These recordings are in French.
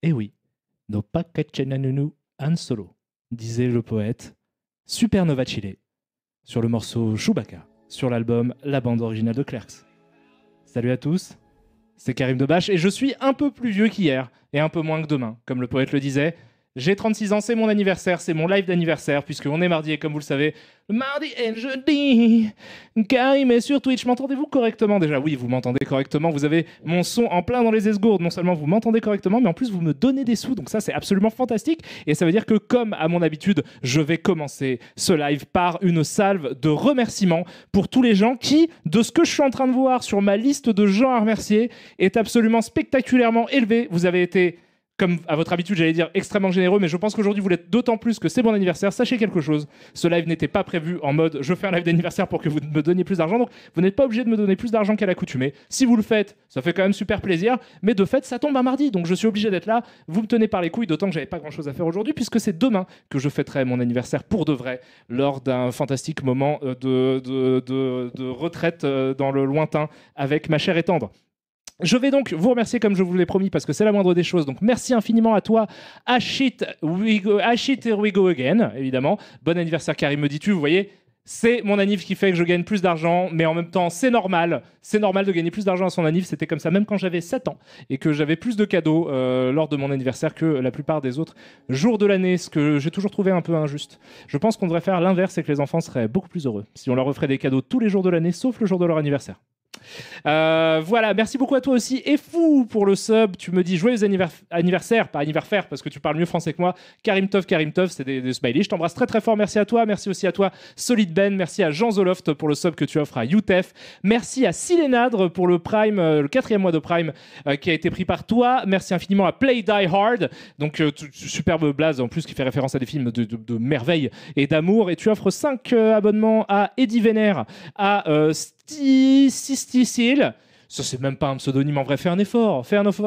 Eh oui, no pakachenanunu Han Solo, disait le poète Supernova Chile, sur le morceau Chewbacca, sur l'album La bande originale de Clerks. Salut à tous, c'est Karim Debache et je suis un peu plus vieux qu'hier et un peu moins que demain, comme le poète le disait. J'ai 36 ans, c'est mon anniversaire, c'est mon live d'anniversaire, puisqu'on est mardi et comme vous le savez, le mardi et le jeudi, Karim est sur Twitch. M'entendez-vous correctement déjà? Oui, vous m'entendez correctement, vous avez mon son en plein dans les esgourdes. Non seulement vous m'entendez correctement, mais en plus vous me donnez des sous, donc ça c'est absolument fantastique. Et ça veut dire que comme à mon habitude, je vais commencer ce live par une salve de remerciements pour tous les gens qui, de ce que je suis en train de voir sur ma liste de gens à remercier, est absolument spectaculairement élevée. Vous avez été, comme à votre habitude, j'allais dire extrêmement généreux, mais je pense qu'aujourd'hui vous l'êtes d'autant plus que c'est mon anniversaire. Sachez quelque chose, ce live n'était pas prévu en mode je fais un live d'anniversaire pour que vous me donniez plus d'argent, donc vous n'êtes pas obligé de me donner plus d'argent qu'à l'accoutumée. Si vous le faites, ça fait quand même super plaisir, mais de fait ça tombe un mardi, donc je suis obligé d'être là. Vous me tenez par les couilles, d'autant que j'avais pas grand chose à faire aujourd'hui, puisque c'est demain que je fêterai mon anniversaire pour de vrai, lors d'un fantastique moment de retraite dans le lointain avec ma chère et tendre. Je vais donc vous remercier comme je vous l'ai promis parce que c'est la moindre des choses. Donc merci infiniment à toi, Ashit, Here We Go Again, évidemment. Bon anniversaire Karim, me dis-tu, vous voyez, c'est mon anniv qui fait que je gagne plus d'argent, mais en même temps c'est normal de gagner plus d'argent à son anniv, c'était comme ça même quand j'avais 7 ans et que j'avais plus de cadeaux lors de mon anniversaire que la plupart des autres jours de l'année, ce que j'ai toujours trouvé un peu injuste. Je pense qu'on devrait faire l'inverse et que les enfants seraient beaucoup plus heureux si on leur offrait des cadeaux tous les jours de l'année, sauf le jour de leur anniversaire. Voilà, merci beaucoup à toi aussi. Et fou pour le sub, tu me dis joyeux anniversaire, pas anniversaire parce que tu parles mieux français que moi. Karim Tov, c'est des smileys. Je t'embrasse très très fort. Merci à toi. Merci aussi à toi, Solid Ben. Merci à Jean Zoloft pour le sub que tu offres à Utef. Merci à Silenadre pour le Prime, le 4e mois de Prime qui a été pris par toi. Merci infiniment à Play Die Hard. Donc, superbe blaze en plus qui fait référence à des films de merveille et d'amour. Et tu offres 5 abonnements à Eddie Vénère, à Sisticile. Ça, c'est même pas un pseudonyme en vrai. Fais un effort.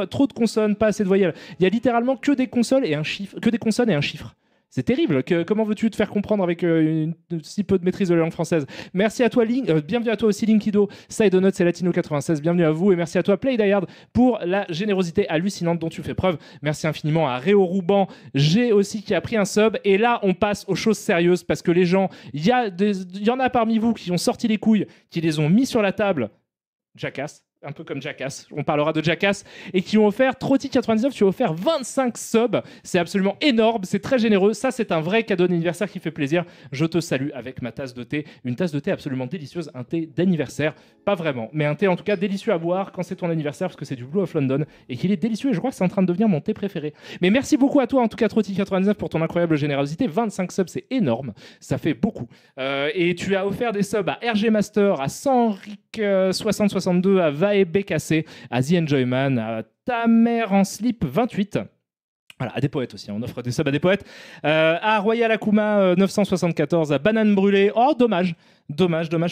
Trop de consonnes, pas assez de voyelles. Il y a littéralement que des consonnes et un chiffre. Que des consonnes et un chiffre. C'est terrible. Comment veux-tu te faire comprendre avec si peu de maîtrise de la langue française? Merci à toi, bienvenue à toi aussi, Linkido, Sideonotes et Latino96. Bienvenue à vous et merci à toi, Play Die Hard, pour la générosité hallucinante dont tu fais preuve. Merci infiniment à Réo Rouban, G aussi qui a pris un sub. Et là, on passe aux choses sérieuses parce que les gens, il y en a parmi vous qui ont sorti les couilles, qui les ont mis sur la table. Jackass. Un peu comme Jackass, on parlera de Jackass, et qui ont offert, Trotti99, tu as offert 25 subs, c'est absolument énorme, c'est très généreux, ça c'est un vrai cadeau d'anniversaire qui fait plaisir, je te salue avec ma tasse de thé, une tasse de thé absolument délicieuse, un thé d'anniversaire, pas vraiment, mais un thé en tout cas délicieux à boire quand c'est ton anniversaire, parce que c'est du Blue of London, et qu'il est délicieux, et je crois que c'est en train de devenir mon thé préféré. Mais merci beaucoup à toi en tout cas Trotti99 pour ton incroyable générosité, 25 subs c'est énorme, ça fait beaucoup. Et tu as offert des subs à RG Master, à Sanric6062, à et BKC, à The Enjoyman, à Ta mère en slip 28. Voilà, à des poètes aussi, on offre des subs à des poètes. À Royal Akuma 974, à Banane Brûlée. Oh, dommage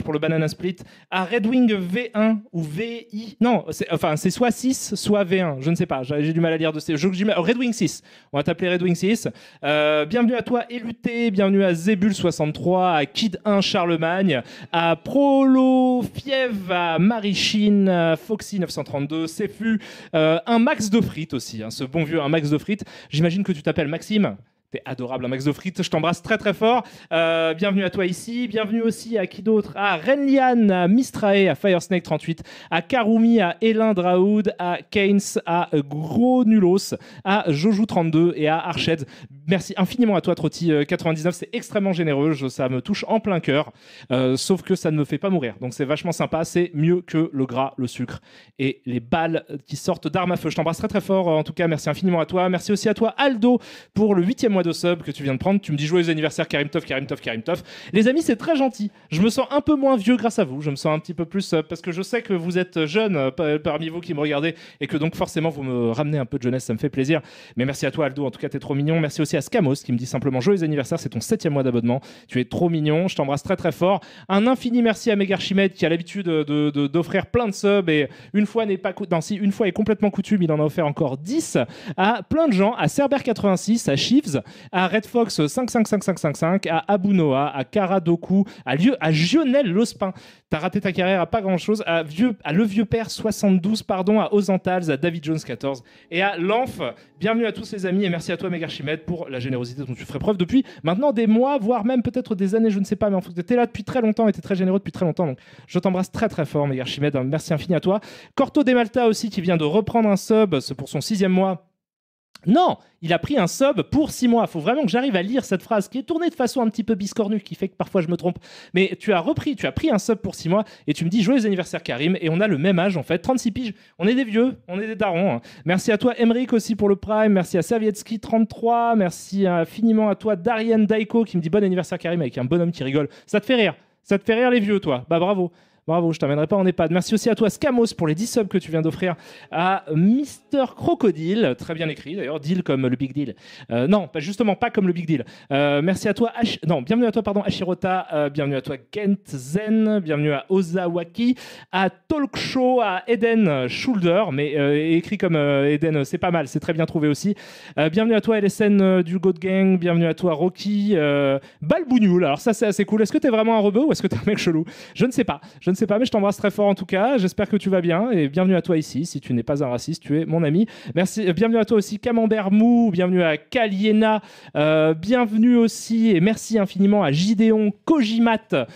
pour le Banana Split. À Redwing V1 ou VI. Non, c'est soit 6, soit V1. Je ne sais pas, j'ai du mal à lire de ces. Redwing 6. On va t'appeler Redwing 6. Bienvenue à toi, Eluté. Bienvenue à Zebul63, à Kid 1 Charlemagne, à Prolofiev, à Marichine, à Foxy 932, Cefu, un Max de frites aussi. Hein, ce bon vieux, un Max de frites. J'imagine que tu t'appelles Maxime. T'es adorable, un Max de frites. Je t'embrasse très très fort. Bienvenue à toi ici. Bienvenue aussi à qui d'autre? À Renlian, à Mistrae, à Firesnake38, à Karumi, à Elin Draoud, à Keynes, à Gros Nulos, à Jojo32 et à Arched. Merci infiniment à toi, Trotti99. C'est extrêmement généreux. Ça me touche en plein cœur. Sauf que ça ne me fait pas mourir. Donc c'est vachement sympa. C'est mieux que le gras, le sucre et les balles qui sortent d'armes à feu. Je t'embrasse très très fort. En tout cas, merci infiniment à toi. Merci aussi à toi, Aldo, pour le 8e mois de sub que tu viens de prendre. Tu me dis joyeux anniversaire Karim Tov. Les amis, c'est très gentil. Je me sens un peu moins vieux grâce à vous. Je me sens un petit peu plus parce que je sais que vous êtes jeunes parmi vous qui me regardez et que donc forcément vous me ramenez un peu de jeunesse, ça me fait plaisir. Mais merci à toi Aldo, en tout cas t'es trop mignon. Merci aussi à Scamos qui me dit simplement joyeux anniversaire, c'est ton 7e mois d'abonnement. Tu es trop mignon, je t'embrasse très très fort. Un infini merci à Megarchimède qui a l'habitude d'offrir plein de subs et une fois est complètement coutume, il en a offert encore 10 à plein de gens, à Cerber86, à Chiefs, à Red Fox 555555, à Abu Noah, à Karadoku, à Lionel Lospin. T'as raté ta carrière à pas grand-chose. À Le Vieux Père 72, pardon, à Ozantals, à David Jones 14 et à Lanf. Bienvenue à tous les amis et merci à toi Megarchimède pour la générosité dont tu ferais preuve depuis maintenant des mois, voire même peut-être des années, je ne sais pas, mais en fait, tu es là depuis très longtemps et tu es très généreux depuis très longtemps. Donc je t'embrasse très très fort Megarchimède. Merci infini à toi. Corto de Malta aussi qui vient de reprendre un sub pour son 6e mois. Non, il a pris un sub pour 6 mois. Il faut vraiment que j'arrive à lire cette phrase qui est tournée de façon un petit peu biscornue, qui fait que parfois je me trompe. Mais tu as pris un sub pour 6 mois et tu me dis joyeux anniversaire Karim. Et on a le même âge en fait, 36 piges. On est des vieux, on est des darons. Hein. Merci à toi Emeric aussi pour le Prime. Merci à Servietsky 33. Merci infiniment à toi Darian Daiko qui me dit bon anniversaire Karim avec un bonhomme qui rigole. Ça te fait rire. Ça te fait rire les vieux toi. Bah bravo. Bravo, je t'amènerai pas en EHPAD. Merci aussi à toi, Scamos, pour les 10 subs que tu viens d'offrir à Mister Crocodile. Très bien écrit, d'ailleurs, deal comme le Big Deal. Non, justement, pas comme le Big Deal. Merci à toi, bienvenue à toi, pardon, Hashirota. Bienvenue à toi, Gent Zen. Bienvenue à Ozawaki. À Talk Show, à Eden Shoulder. Mais écrit comme Eden, c'est pas mal, c'est très bien trouvé aussi. Bienvenue à toi, LSN du God Gang. Bienvenue à toi, Rocky. Balbougnoul. Alors, ça, c'est assez cool. Est-ce que t'es vraiment un rebeu ou est-ce que t'es un mec chelou? Je ne sais pas. Je ne sais pas, mais je t'embrasse très fort en tout cas. J'espère que tu vas bien et bienvenue à toi ici. Si tu n'es pas un raciste, tu es mon ami. Merci. Bienvenue à toi aussi, Camembert Mou. Bienvenue à Kaliena. Bienvenue aussi et merci infiniment à Gideon Kojimat,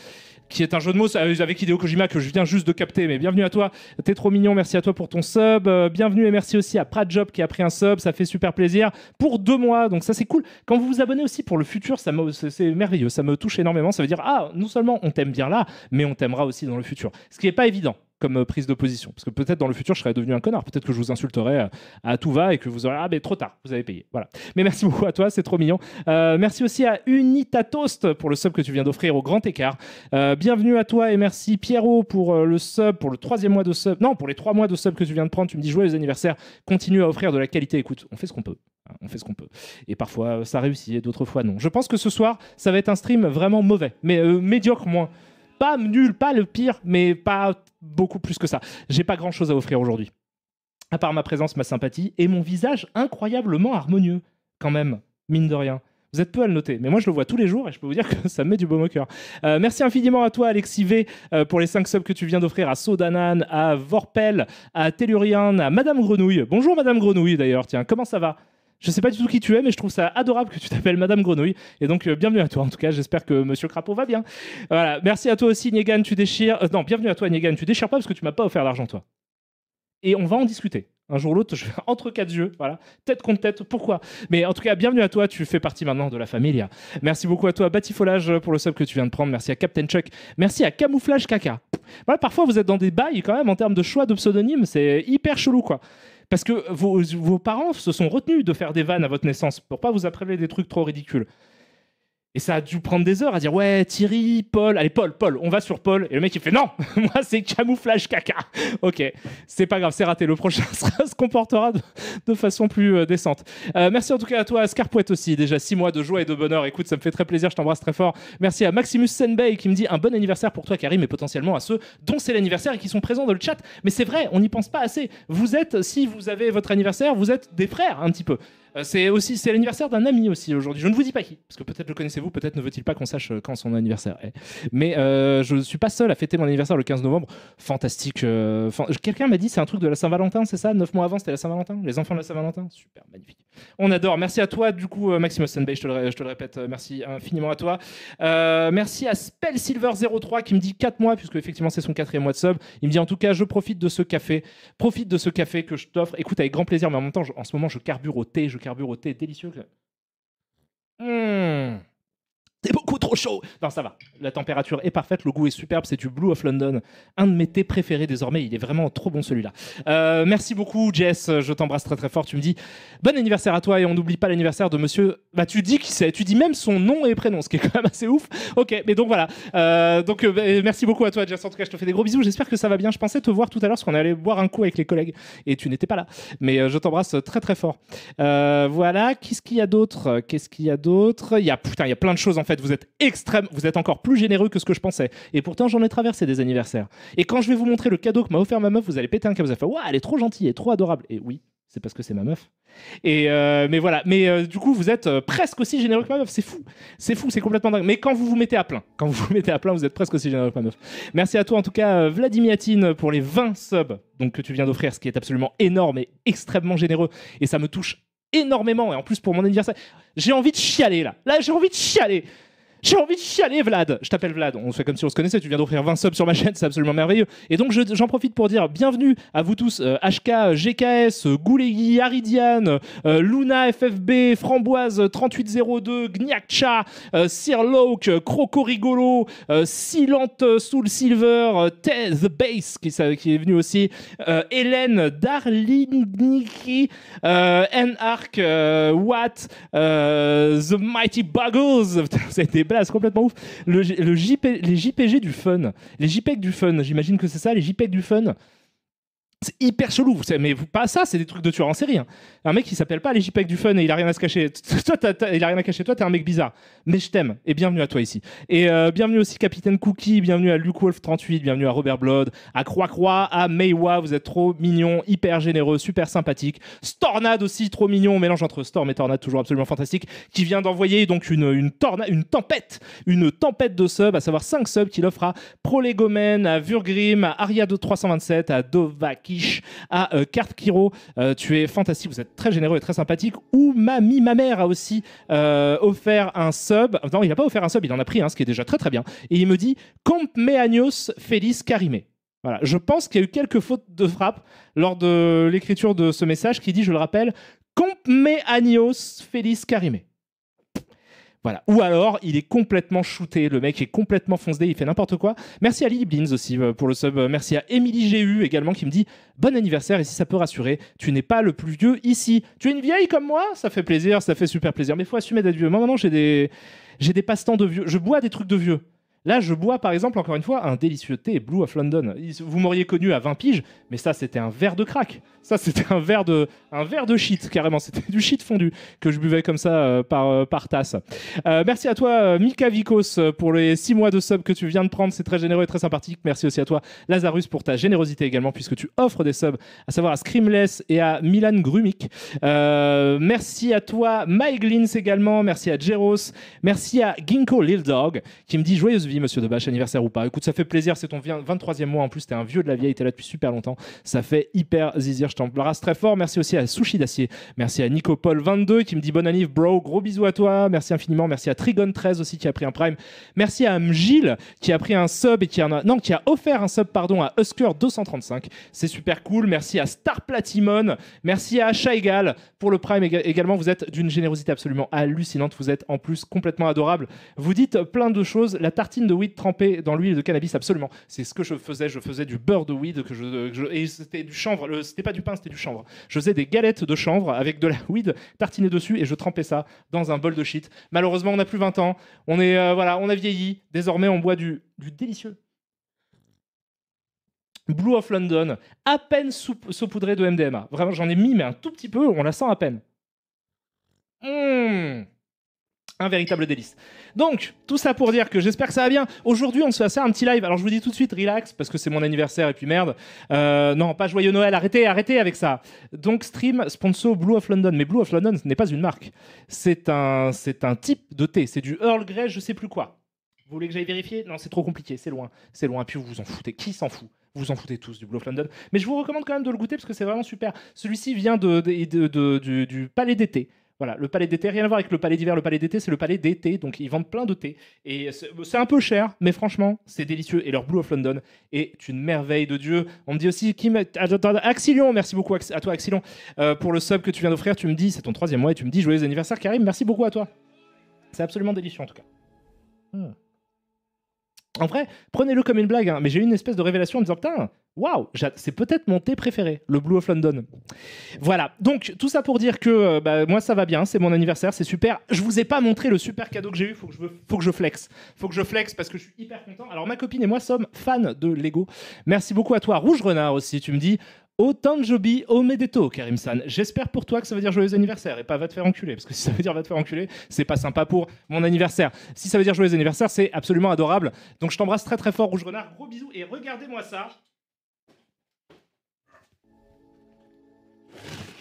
qui est un jeu de mots avec Hideo Kojima que je viens juste de capter, mais bienvenue à toi, t'es trop mignon, merci à toi pour ton sub, bienvenue et merci aussi à Pradjob qui a pris un sub, ça fait super plaisir, pour 2 mois, donc ça c'est cool. Quand vous vous abonnez aussi pour le futur, c'est merveilleux, ça me touche énormément, ça veut dire, non seulement on t'aime bien là, mais on t'aimera aussi dans le futur, ce qui n'est pas évident comme prise de position. Parce que peut-être dans le futur, je serais devenu un connard. Peut-être que je vous insulterai à tout va et que vous aurez... Ah, mais trop tard, vous avez payé. Voilà. Mais merci beaucoup à toi, c'est trop mignon. Merci aussi à Unita Toast pour le sub que tu viens d'offrir au Grand Écart. Bienvenue à toi et merci Pierrot pour le sub, pour le 3e mois de sub. Non, pour les 3 mois de sub que tu viens de prendre. Tu me dis joyeux anniversaire. Continue à offrir de la qualité. Écoute, on fait ce qu'on peut. On fait ce qu'on peut. Et parfois, ça réussit et d'autres fois, non. Je pense que ce soir, ça va être un stream vraiment mauvais. Mais médiocre moins. Pas nul, pas le pire, mais pas beaucoup plus que ça. J'ai pas grand-chose à offrir aujourd'hui. À part ma présence, ma sympathie et mon visage incroyablement harmonieux, quand même, mine de rien. Vous êtes peu à le noter, mais moi je le vois tous les jours et je peux vous dire que ça me met du baume au cœur. Merci infiniment à toi, Alexis V, pour les 5 subs que tu viens d'offrir à Sodanan, à Vorpel, à Tellurian, à Madame Grenouille. Bonjour Madame Grenouille d'ailleurs, tiens, comment ça va ? Je sais pas du tout qui tu es, mais je trouve ça adorable que tu t'appelles Madame Grenouille. Et donc, bienvenue à toi. En tout cas, j'espère que Monsieur Crapaud va bien. Voilà. Merci à toi aussi, Niegan, tu déchires. Non, bienvenue à toi, Niegan. Tu déchires pas parce que tu m'as pas offert d'argent, toi. Et on va en discuter. Un jour ou l'autre, je vais entre 4 yeux, voilà, tête contre tête, pourquoi? Mais en tout cas, bienvenue à toi, tu fais partie maintenant de la famille. Merci beaucoup à toi, Batifolage, pour le sub que tu viens de prendre. Merci à Captain Chuck. Merci à Camouflage Caca. Voilà, parfois, vous êtes dans des bails quand même en termes de choix de pseudonymes. C'est hyper chelou, quoi. Parce que vos parents se sont retenus de faire des vannes à votre naissance pour pas vous apprêter des trucs trop ridicules. Et ça a dû prendre des heures à dire ouais, Thierry, Paul, allez Paul, on va sur Paul. Et le mec il fait non, moi c'est Camouflage Caca. Ok, c'est pas grave, c'est raté. Le prochain se comportera de façon plus décente. Merci en tout cas à toi, à Scarpouette aussi. Déjà 6 mois de joie et de bonheur. Écoute, ça me fait très plaisir, je t'embrasse très fort. Merci à Maximus Senbei qui me dit un bon anniversaire pour toi Karim et potentiellement à ceux dont c'est l'anniversaire et qui sont présents dans le chat. Mais c'est vrai, on n'y pense pas assez. Vous êtes, si vous avez votre anniversaire, vous êtes des frères un petit peu. C'est l'anniversaire d'un ami aussi aujourd'hui. Je ne vous dis pas qui, parce que peut-être le connaissez-vous, peut-être ne veut-il pas qu'on sache quand son anniversaire est. Mais je ne suis pas seul à fêter mon anniversaire le 15 novembre. Fantastique. Quelqu'un m'a dit c'est un truc de la Saint-Valentin, c'est ça? 9 mois avant, c'était la Saint-Valentin? Les enfants de la Saint-Valentin? Super, magnifique. On adore. Merci à toi, du coup, Maximus Senbei, je te le répète. Merci infiniment à toi. Merci à Spellsilver03 qui me dit 4 mois, puisque effectivement c'est son 4e mois de sub. Il me dit en tout cas, je profite de ce café. Profite de ce café que je t'offre. Écoute, avec grand plaisir, mais en même temps, en ce moment, je carbure au thé. Carbure au thé délicieux. C'est beaucoup trop chaud. Non, ça va. La température est parfaite, le goût est superbe. C'est du Blue of London, un de mes thés préférés désormais. Il est vraiment trop bon celui-là. Merci beaucoup, Jess. Je t'embrasse très très fort. Tu me dis bon anniversaire à toi et on n'oublie pas l'anniversaire de monsieur. Bah, tu dis qui c'est. Tu dis même son nom et prénom, ce qui est quand même assez ouf. Ok, mais donc voilà. Merci beaucoup à toi, Jess. En tout cas, je te fais des gros bisous. J'espère que ça va bien. Je pensais te voir tout à l'heure parce qu'on allait boire un coup avec les collègues et tu n'étais pas là. Mais je t'embrasse très très fort. Voilà. Qu'est-ce qu'il y a d'autre? Il y a plein de choses en fait. Vous êtes encore plus généreux que ce que je pensais. Et pourtant, j'en ai traversé des anniversaires. Et quand je vais vous montrer le cadeau que m'a offert ma meuf, vous allez péter un câble. Vous allez faire, waouh, elle est trop gentille et trop adorable. Et oui, c'est parce que c'est ma meuf. Mais voilà, du coup vous êtes presque aussi généreux que ma meuf, c'est fou, c'est complètement dingue. Mais quand vous vous mettez à plein, vous êtes presque aussi généreux que ma meuf. Merci à toi en tout cas Vladimiatine pour les 20 subs donc, que tu viens d'offrir, ce qui est absolument énorme et extrêmement généreux, et ça me touche énormément, et en plus pour mon anniversaire, j'ai envie de chialer là, j'ai envie de chialer. J'ai envie de chialer, Vlad. Je t'appelle Vlad. On se fait comme si on se connaissait. Tu viens d'offrir 20 subs sur ma chaîne. C'est absolument merveilleux. Et donc, j'en profite pour dire bienvenue à vous tous. HK, GKS, Goulegui, Aridiane, Luna FFB, Framboise 3802, Gniakcha, Sirloak, Croco Rigolo, Silente Soul Silver, The Bass qui est venu aussi, Hélène, Darliniki, N-Arc, Watt, The Mighty Buggles. Ça a été complètement ouf. Les JPG du fun. Les JPEG du fun, j'imagine que c'est ça, les JPEG du fun. C'est hyper chelou, mais pas ça, c'est des trucs de tueur en série. Hein. Un mec qui s'appelle pas les JPEG du fun et il a rien à se cacher. Toi, il a rien à cacher. Toi, t'es un mec bizarre. Mais je t'aime et bienvenue à toi ici. Et bienvenue aussi Capitaine Cookie, bienvenue à Luke Wolf 38, bienvenue à Robert Blood, à Croix, à Meiwa, vous êtes trop mignons, hyper généreux, super sympathique. Stornade aussi, trop mignon, mélange entre Storm et Tornade, toujours absolument fantastique, qui vient d'envoyer donc une tempête de subs, à savoir 5 subs qu'il offre à Prolegomen, à Vurgrim, à Aria 327, à Dovaki, à Carte Kiro, tu es fantastique, vous êtes très généreux et très sympathique. Ou ma mère a aussi offert un sub. Non, il n'a pas offert un sub, il en a pris un, ce qui est déjà très très bien. Et il me dit Compmeaños Feliz Karime. Voilà, je pense qu'il y a eu quelques fautes de frappe lors de l'écriture de ce message qui dit, je le rappelle, Compmeaños Feliz Karime. Voilà. Ou alors, il est complètement shooté, le mec est complètement foncé, il fait n'importe quoi. Merci à Lily Blins aussi pour le sub. Merci à Émilie GU également qui me dit bon anniversaire, et si ça peut rassurer, tu n'es pas le plus vieux ici. Tu es une vieille comme moi? Ça fait plaisir, ça fait super plaisir. Mais il faut assumer d'être vieux. Moi, maintenant, j'ai des passe-temps de vieux. Je bois des trucs de vieux. Là, je bois, par exemple, encore une fois, un délicieux thé Blue of London. Vous m'auriez connu à 20 piges, mais ça, c'était un verre de crack. Ça, c'était un verre de shit, carrément. C'était du shit fondu que je buvais comme ça par tasse. Merci à toi, Mika Vikos, pour les 6 mois de sub que tu viens de prendre. C'est très généreux et très sympathique. Merci aussi à toi, Lazarus, pour ta générosité également, puisque tu offres des subs, à savoir à Screamless et à Milan Grumik. Merci à toi, Myglins également. Merci à Jeros. Merci à Ginkgo Lil Dog, qui me dit joyeuse vie, monsieur Debache, anniversaire ou pas. Écoute, ça fait plaisir. C'est ton 23e mois en plus. T'es un vieux de la vieille. T'es là depuis super longtemps. Ça fait hyper zizir. Je t'embrasse très fort. Merci aussi à Sushi d'Acier. Merci à Nicopol22 qui me dit bonne annif, bro. Gros bisous à toi. Merci infiniment. Merci à Trigon13 aussi qui a pris un prime. Merci à Mgil qui a pris un sub et qui a offert un sub à Husker235. C'est super cool. Merci à Star Platimon. Merci à Shaigal pour le prime également. Vous êtes d'une générosité absolument hallucinante. Vous êtes en plus complètement adorable. Vous dites plein de choses. La tartine de weed trempée dans l'huile de cannabis, absolument. C'est ce que je faisais. Je faisais du beurre de weed et c'était du chanvre. C'était pas du pain, c'était du chanvre. Je faisais des galettes de chanvre avec de la weed tartinée dessus et je trempais ça dans un bol de shit. Malheureusement, on n'a plus 20 ans. On a vieilli. Désormais, on boit du délicieux Blue of London, à peine saupoudré de MDMA. Vraiment, j'en ai mis, mais un tout petit peu, on la sent à peine. Un véritable délice. Donc, tout ça pour dire que j'espère que ça va bien. Aujourd'hui, on se fait un petit live. Alors, je vous dis tout de suite, relax, parce que c'est mon anniversaire et puis merde. Non, pas joyeux Noël, arrêtez avec ça. Donc, stream sponsor Blue of London. Mais Blue of London, ce n'est pas une marque. C'est un type de thé. C'est du Earl Grey, je sais plus quoi. Vous voulez que j'aille vérifier? Non, c'est trop compliqué, c'est loin. C'est loin, puis vous vous en foutez. Qui s'en fout? Vous en foutez tous du Blue of London. Mais je vous recommande quand même de le goûter parce que c'est vraiment super. Celui-ci vient du Palais d'été. Voilà, le palais d'été, rien à voir avec le palais d'hiver. Le palais d'été, c'est le palais d'été. Donc, ils vendent plein de thé. Et c'est un peu cher, mais franchement, c'est délicieux. Et leur Blue of London est une merveille de Dieu. On me dit aussi, Axilion, merci beaucoup à toi, Axilion, pour le sub que tu viens d'offrir. Tu me dis, c'est ton 3e mois, et tu me dis, joyeux anniversaire, Karim. Merci beaucoup à toi. C'est absolument délicieux, en tout cas. En vrai, prenez-le comme une blague, hein, mais j'ai eu une espèce de révélation en me disant putain, waouh, c'est peut-être mon thé préféré, le Blue of London. Voilà, donc tout ça pour dire que moi ça va bien, c'est mon anniversaire, c'est super. Je vous ai pas montré le super cadeau que j'ai eu, faut que je flex. Faut que je flex parce que je suis hyper content. Alors ma copine et moi sommes fans de Lego. Merci beaucoup à toi, Rouge Renard aussi, tu me dis Otanjobi Omedeto, Karim-san. J'espère pour toi que ça veut dire joyeux anniversaire et pas va te faire enculer. Parce que si ça veut dire va te faire enculer, c'est pas sympa pour mon anniversaire. Si ça veut dire joyeux anniversaire, c'est absolument adorable. Donc je t'embrasse très très fort, Rouge Renard. Gros bisous et regardez-moi ça.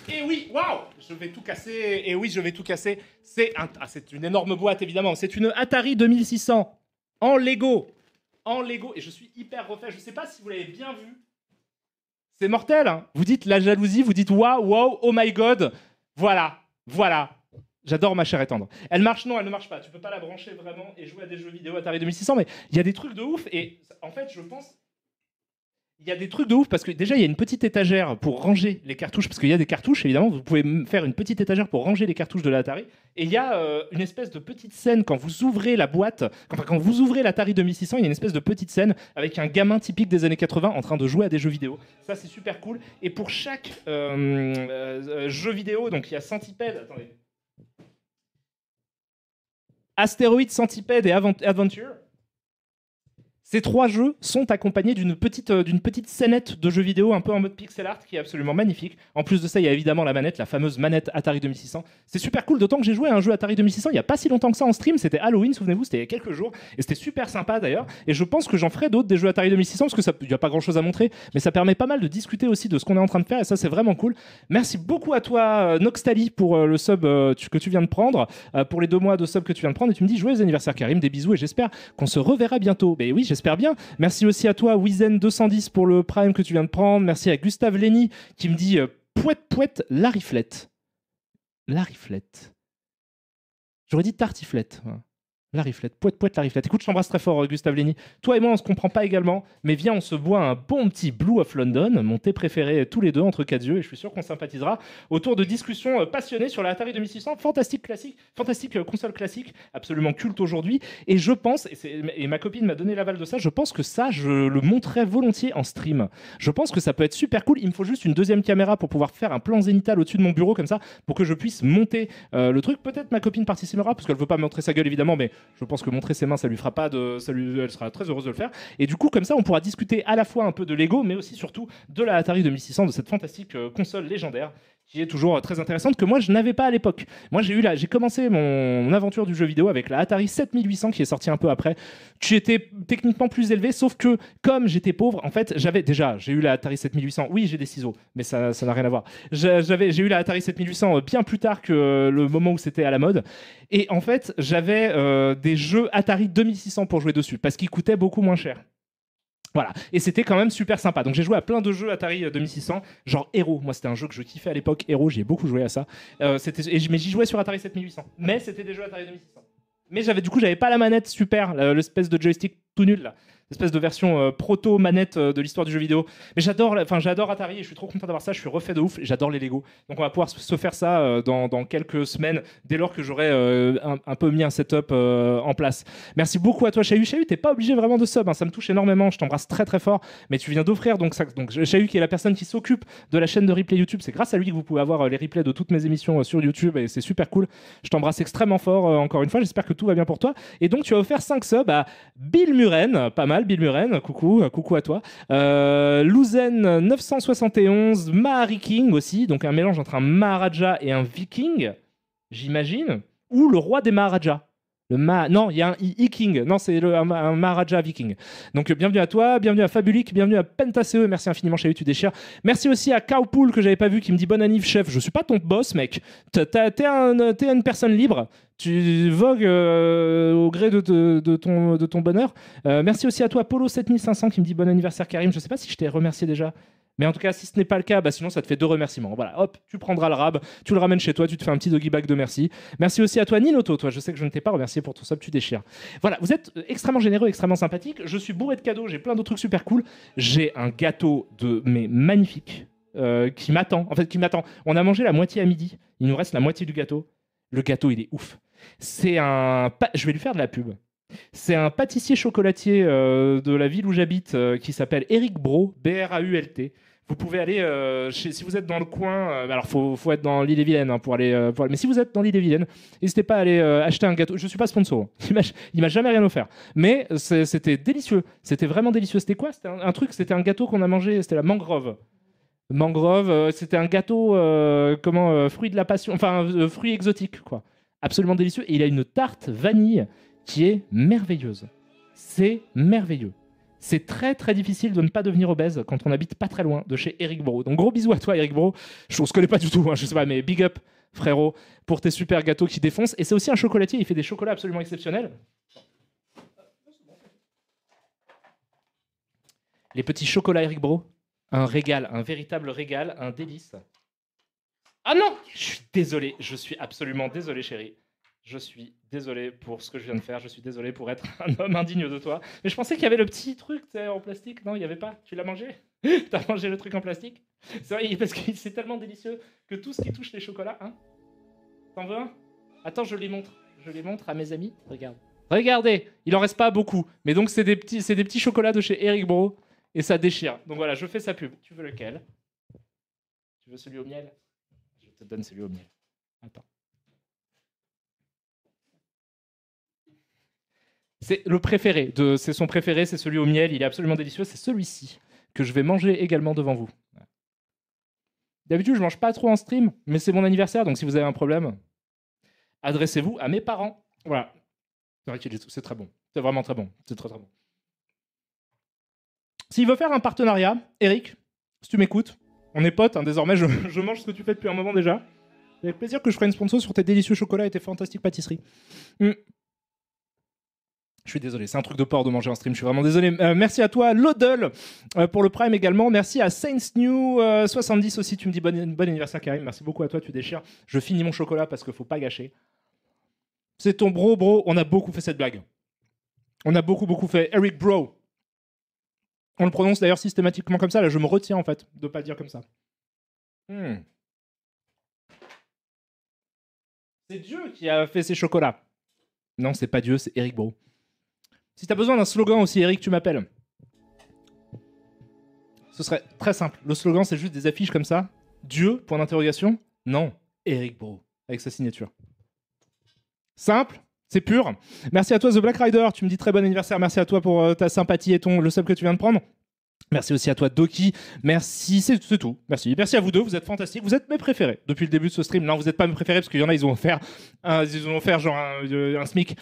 Et oui, waouh, je vais tout casser. Et oui, je vais tout casser. C'est une énorme boîte, évidemment. C'est une Atari 2600 en Lego. En Lego. Et je suis hyper refait. Je sais pas si vous l'avez bien vu. C'est mortel, hein. Vous dites la jalousie, vous dites waouh, waouh, oh my god. Voilà, voilà. J'adore ma chère et tendre. Elle marche, non, elle ne marche pas. Tu peux pas la brancher vraiment et jouer à des jeux vidéo Atari 2600, mais il y a des trucs de ouf. Et en fait, je pense... Il y a des trucs de ouf parce que déjà il y a une petite étagère pour ranger les cartouches, parce qu'il y a des cartouches évidemment, vous pouvez faire une petite étagère pour ranger les cartouches de l'Atari, et il y a une espèce de petite scène quand vous ouvrez la boîte, enfin quand vous ouvrez l'Atari 2600, il y a une espèce de petite scène avec un gamin typique des années 80 en train de jouer à des jeux vidéo. Ça c'est super cool, et pour chaque jeu vidéo, donc il y a Centipede, attendez, Astéroïde, Centipede et Adventure. Ces 3 jeux sont accompagnés d'une petite scénette de jeux vidéo un peu en mode pixel art qui est absolument magnifique. En plus de ça, il y a évidemment la manette, la fameuse manette Atari 2600. C'est super cool, d'autant que j'ai joué à un jeu Atari 2600 il n'y a pas si longtemps que ça en stream. C'était Halloween, souvenez-vous, c'était il y a quelques jours. Et c'était super sympa d'ailleurs. Et je pense que j'en ferai d'autres des jeux Atari 2600 parce qu'il n'y a pas grand-chose à montrer. Mais ça permet pas mal de discuter aussi de ce qu'on est en train de faire. Et ça, c'est vraiment cool. Merci beaucoup à toi, Noxtali, pour le sub que tu viens de prendre. Pour les 2 mois de sub que tu viens de prendre. Et tu me dis joyeux anniversaire Karim, des bisous et j'espère qu'on se reverra bientôt. Mais oui, j'espère bien. Merci aussi à toi, Wizen210, pour le Prime que tu viens de prendre. Merci à Gustave Lenny qui me dit pouette, pouette, la riflette. La riflette. J'aurais dit tartiflette. Voilà. La riflette, pouette, pouette, la riflette. Écoute, je t'embrasse très fort, Gustave Lenny. Toi et moi, on se comprend pas également, mais viens, on se boit un bon petit Blue of London, mon thé préféré tous les deux entre 4 yeux, et je suis sûr qu'on sympathisera autour de discussions passionnées sur la Atari 2600. Fantastique classique, fantastique console classique, absolument culte aujourd'hui. Et je pense, et ma copine m'a donné l'aval de ça, je pense que ça, je le montrerai volontiers en stream. Je pense que ça peut être super cool. Il me faut juste une deuxième caméra pour pouvoir faire un plan zénithal au-dessus de mon bureau, comme ça, pour que je puisse monter le truc. Peut-être ma copine participera, parce qu'elle veut pas me montrer sa gueule, évidemment, mais je pense que montrer ses mains, ça lui fera pas de, elle sera très heureuse de le faire. Et du coup, comme ça, on pourra discuter à la fois un peu de Lego, mais aussi surtout de la Atari 2600, de cette fantastique console légendaire qui est toujours très intéressante, que moi je n'avais pas à l'époque. Moi j'ai commencé mon aventure du jeu vidéo avec la Atari 7800 qui est sortie un peu après, qui était techniquement plus élevée, sauf que comme j'étais pauvre, en fait j'ai eu la Atari 7800, oui j'ai des ciseaux, mais ça n'a rien à voir. J'ai eu la Atari 7800 bien plus tard que le moment où c'était à la mode, et en fait j'avais des jeux Atari 2600 pour jouer dessus, parce qu'ils coûtaient beaucoup moins cher. Voilà, et c'était quand même super sympa. Donc j'ai joué à plein de jeux Atari 2600, genre Hero. Moi, c'était un jeu que je kiffais à l'époque. Hero, j'y ai beaucoup joué à ça. Mais j'y jouais sur Atari 7800. Mais c'était des jeux Atari 2600. Mais j'avais pas la manette super, l'espèce de joystick tout nul là. Espèce de version proto-manette de l'histoire du jeu vidéo. Mais j'adore Atari et je suis trop content d'avoir ça. Je suis refait de ouf et j'adore les Lego. Donc on va pouvoir se faire ça dans quelques semaines, dès lors que j'aurai un peu mis un setup en place. Merci beaucoup à toi, Chahu. Chahu, t'es pas obligé vraiment de sub, hein. Ça me touche énormément. Je t'embrasse très très fort. Mais tu viens d'offrir donc ça. Donc Chahu, qui est la personne qui s'occupe de la chaîne de replay YouTube, c'est grâce à lui que vous pouvez avoir les replays de toutes mes émissions sur YouTube et c'est super cool. Je t'embrasse extrêmement fort encore une fois. J'espère que tout va bien pour toi. Et donc tu as offert 5 subs à Bill Muren, pas mal. Bill Muren, coucou à toi. Louzen 971, Mahari King aussi, donc un mélange entre un Maharaja et un Viking, j'imagine, ou le roi des Maharajas. Non, il y a un King. Non, c'est un Maharaja Viking. Donc, bienvenue à toi, bienvenue à Fabulic, bienvenue à Pentaceo. Merci infiniment, Chahu, tu déchires. Merci aussi à Cowpool, que j'avais pas vu, qui me dit bonne anniv, chef. Je suis pas ton boss, mec. T'es une personne libre. Tu vogues au gré de ton bonheur. Merci aussi à toi, Polo7500, qui me dit bon anniversaire, Karim. Je sais pas si je t'ai remercié déjà. Mais en tout cas, si ce n'est pas le cas, sinon ça te fait 2 remerciements. Voilà, hop, tu prendras le rab, tu le ramènes chez toi, tu te fais un petit doggy bag de merci. Merci aussi à toi, Ninoto. Toi, je sais que je ne t'ai pas remercié pour ton sub, tu déchires. Voilà, vous êtes extrêmement généreux, extrêmement sympathique. Je suis bourré de cadeaux, j'ai plein d'autres trucs super cool. J'ai un gâteau mais magnifique qui m'attend. En fait, qui m'attend. On a mangé la moitié à midi. Il nous reste la moitié du gâteau. Le gâteau, il est ouf. Je vais lui faire de la pub. C'est un pâtissier chocolatier de la ville où j'habite qui s'appelle Eric Brault, B-R-A-U-L-T. Vous pouvez aller, si vous êtes dans le coin, alors faut être dans l'Ille-et-Vilaine pour aller, mais si vous êtes dans l'Ille-et-Vilaine, n'hésitez pas à aller acheter un gâteau. Je ne suis pas sponsor, il m'a jamais rien offert, mais c'était délicieux, c'était vraiment délicieux. C'était quoi? C'était un gâteau qu'on a mangé, c'était la mangrove. C'était un gâteau, fruit de la passion, fruit exotique, quoi. Absolument délicieux. Et il a une tarte vanille qui est merveilleuse. C'est merveilleux. c'est très très difficile de ne pas devenir obèse quand on habite pas très loin de chez Eric Bro. Donc gros bisous à toi Eric Bro. On se connaît pas du tout, hein, je sais pas, mais big up frérot pour tes super gâteaux qui défoncent. Et c'est aussi un chocolatier, il fait des chocolats absolument exceptionnels. Les petits chocolats Eric Bro, un régal, un véritable régal, un délice. Ah non, je suis désolé, je suis absolument désolé chérie. Je suis désolé pour ce que je viens de faire, je suis désolé pour être un homme indigne de toi. Mais je pensais qu'il y avait le petit truc en plastique. Non, il n'y avait pas. Tu l'as mangé? T'as mangé le truc en plastique? C'est vrai, parce que c'est tellement délicieux que tout ce qui touche les chocolats, hein. T'en veux un? Attends, je les montre. Je les montre à mes amis. Regarde. Regardez, il en reste pas beaucoup. Mais donc, c'est des petits chocolats de chez Eric Bro. Et ça déchire. Donc voilà, je fais sa pub. Tu veux lequel? Tu veux celui au miel? Je te donne celui au miel. Attends. C'est le préféré. C'est son préféré, c'est celui au miel. Il est absolument délicieux. C'est celui-ci que je vais manger également devant vous. D'habitude, je mange pas trop en stream, mais c'est mon anniversaire, donc si vous avez un problème, adressez-vous à mes parents. Voilà. C'est très bon. C'est vraiment très bon. C'est très très bon. S'il veut faire un partenariat, Eric, si tu m'écoutes, on est potes, hein, désormais je mange ce que tu fais depuis un moment déjà. C'est avec plaisir que je ferai une sponsor sur tes délicieux chocolats et tes fantastiques pâtisseries. Je suis désolé, c'est un truc de porc de manger en stream, je suis vraiment désolé. Merci à toi, Lodel, pour le Prime également. Merci à Saints New 70 aussi, tu me dis bon anniversaire Karim. Merci beaucoup à toi, tu déchires. Je finis mon chocolat parce qu'il faut pas gâcher. C'est ton bro, on a beaucoup fait cette blague. On a beaucoup fait. Eric Bro. On le prononce d'ailleurs systématiquement comme ça, là je me retiens en fait de pas le dire comme ça. C'est Dieu qui a fait ces chocolats. Non, c'est pas Dieu, c'est Eric Bro. Si t'as besoin d'un slogan aussi, Eric, tu m'appelles. Ce serait très simple. Le slogan, c'est juste des affiches comme ça. Dieu, point d'interrogation. Non, Eric Bro, avec sa signature. Simple, c'est pur. Merci à toi, The Black Rider. Tu me dis très bon anniversaire. Merci à toi pour ta sympathie et le sub que tu viens de prendre. Merci aussi à toi, Doki. Merci, c'est tout. Merci à vous deux, vous êtes fantastiques. Vous êtes mes préférés depuis le début de ce stream. Non, vous n'êtes pas mes préférés parce qu'il y en a, ils ont offert genre un SMIC.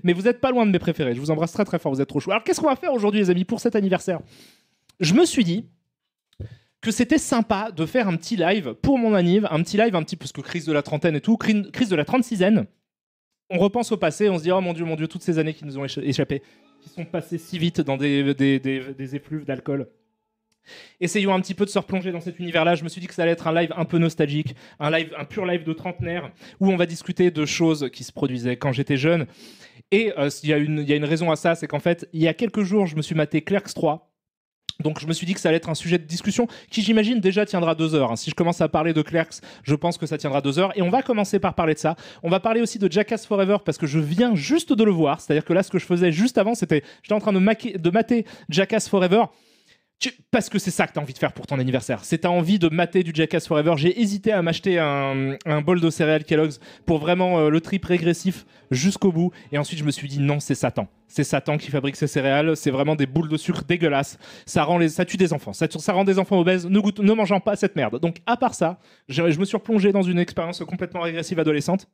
mais vous n'êtes pas loin de mes préférés. Je vous embrasse très très fort, vous êtes trop chou. Alors, qu'est-ce qu'on va faire aujourd'hui, les amis, pour cet anniversaire? Je me suis dit que c'était sympa de faire un petit live pour mon anniv, un petit parce que crise de la trentaine et tout, crise de la 36aine. On repense au passé, on se dit oh mon Dieu, toutes ces années qui nous ont échappé, qui sont passées si vite dans des effluves d'alcool. Essayons un petit peu de se replonger dans cet univers-là. Je me suis dit que ça allait être un live un peu nostalgique, un pur live de trentenaire, où on va discuter de choses qui se produisaient quand j'étais jeune. Et il y a une raison à ça, c'est qu'en fait, il y a quelques jours, je me suis maté Clerks 3. Donc je me suis dit que ça allait être un sujet de discussion qui, j'imagine, déjà tiendra 2 heures. Si je commence à parler de Clerks, je pense que ça tiendra 2 heures. Et on va commencer par parler de ça. On va parler aussi de Jackass Forever parce que je viens juste de le voir. C'est-à-dire que là, ce que je faisais juste avant, j'étais en train de mater Jackass Forever. Parce que c'est ça que tu as envie de faire pour ton anniversaire. C'est tu as envie de mater du Jackass Forever. J'ai hésité à m'acheter un bol de céréales Kellogg's pour vraiment le trip régressif jusqu'au bout. Et ensuite, je me suis dit non, c'est Satan. C'est Satan qui fabrique ces céréales. C'est vraiment des boules de sucre dégueulasses. Ça tue des enfants. Ça rend des enfants obèses. Ne mangeant pas cette merde. Donc, à part ça, je me suis replongé dans une expérience complètement régressive adolescente.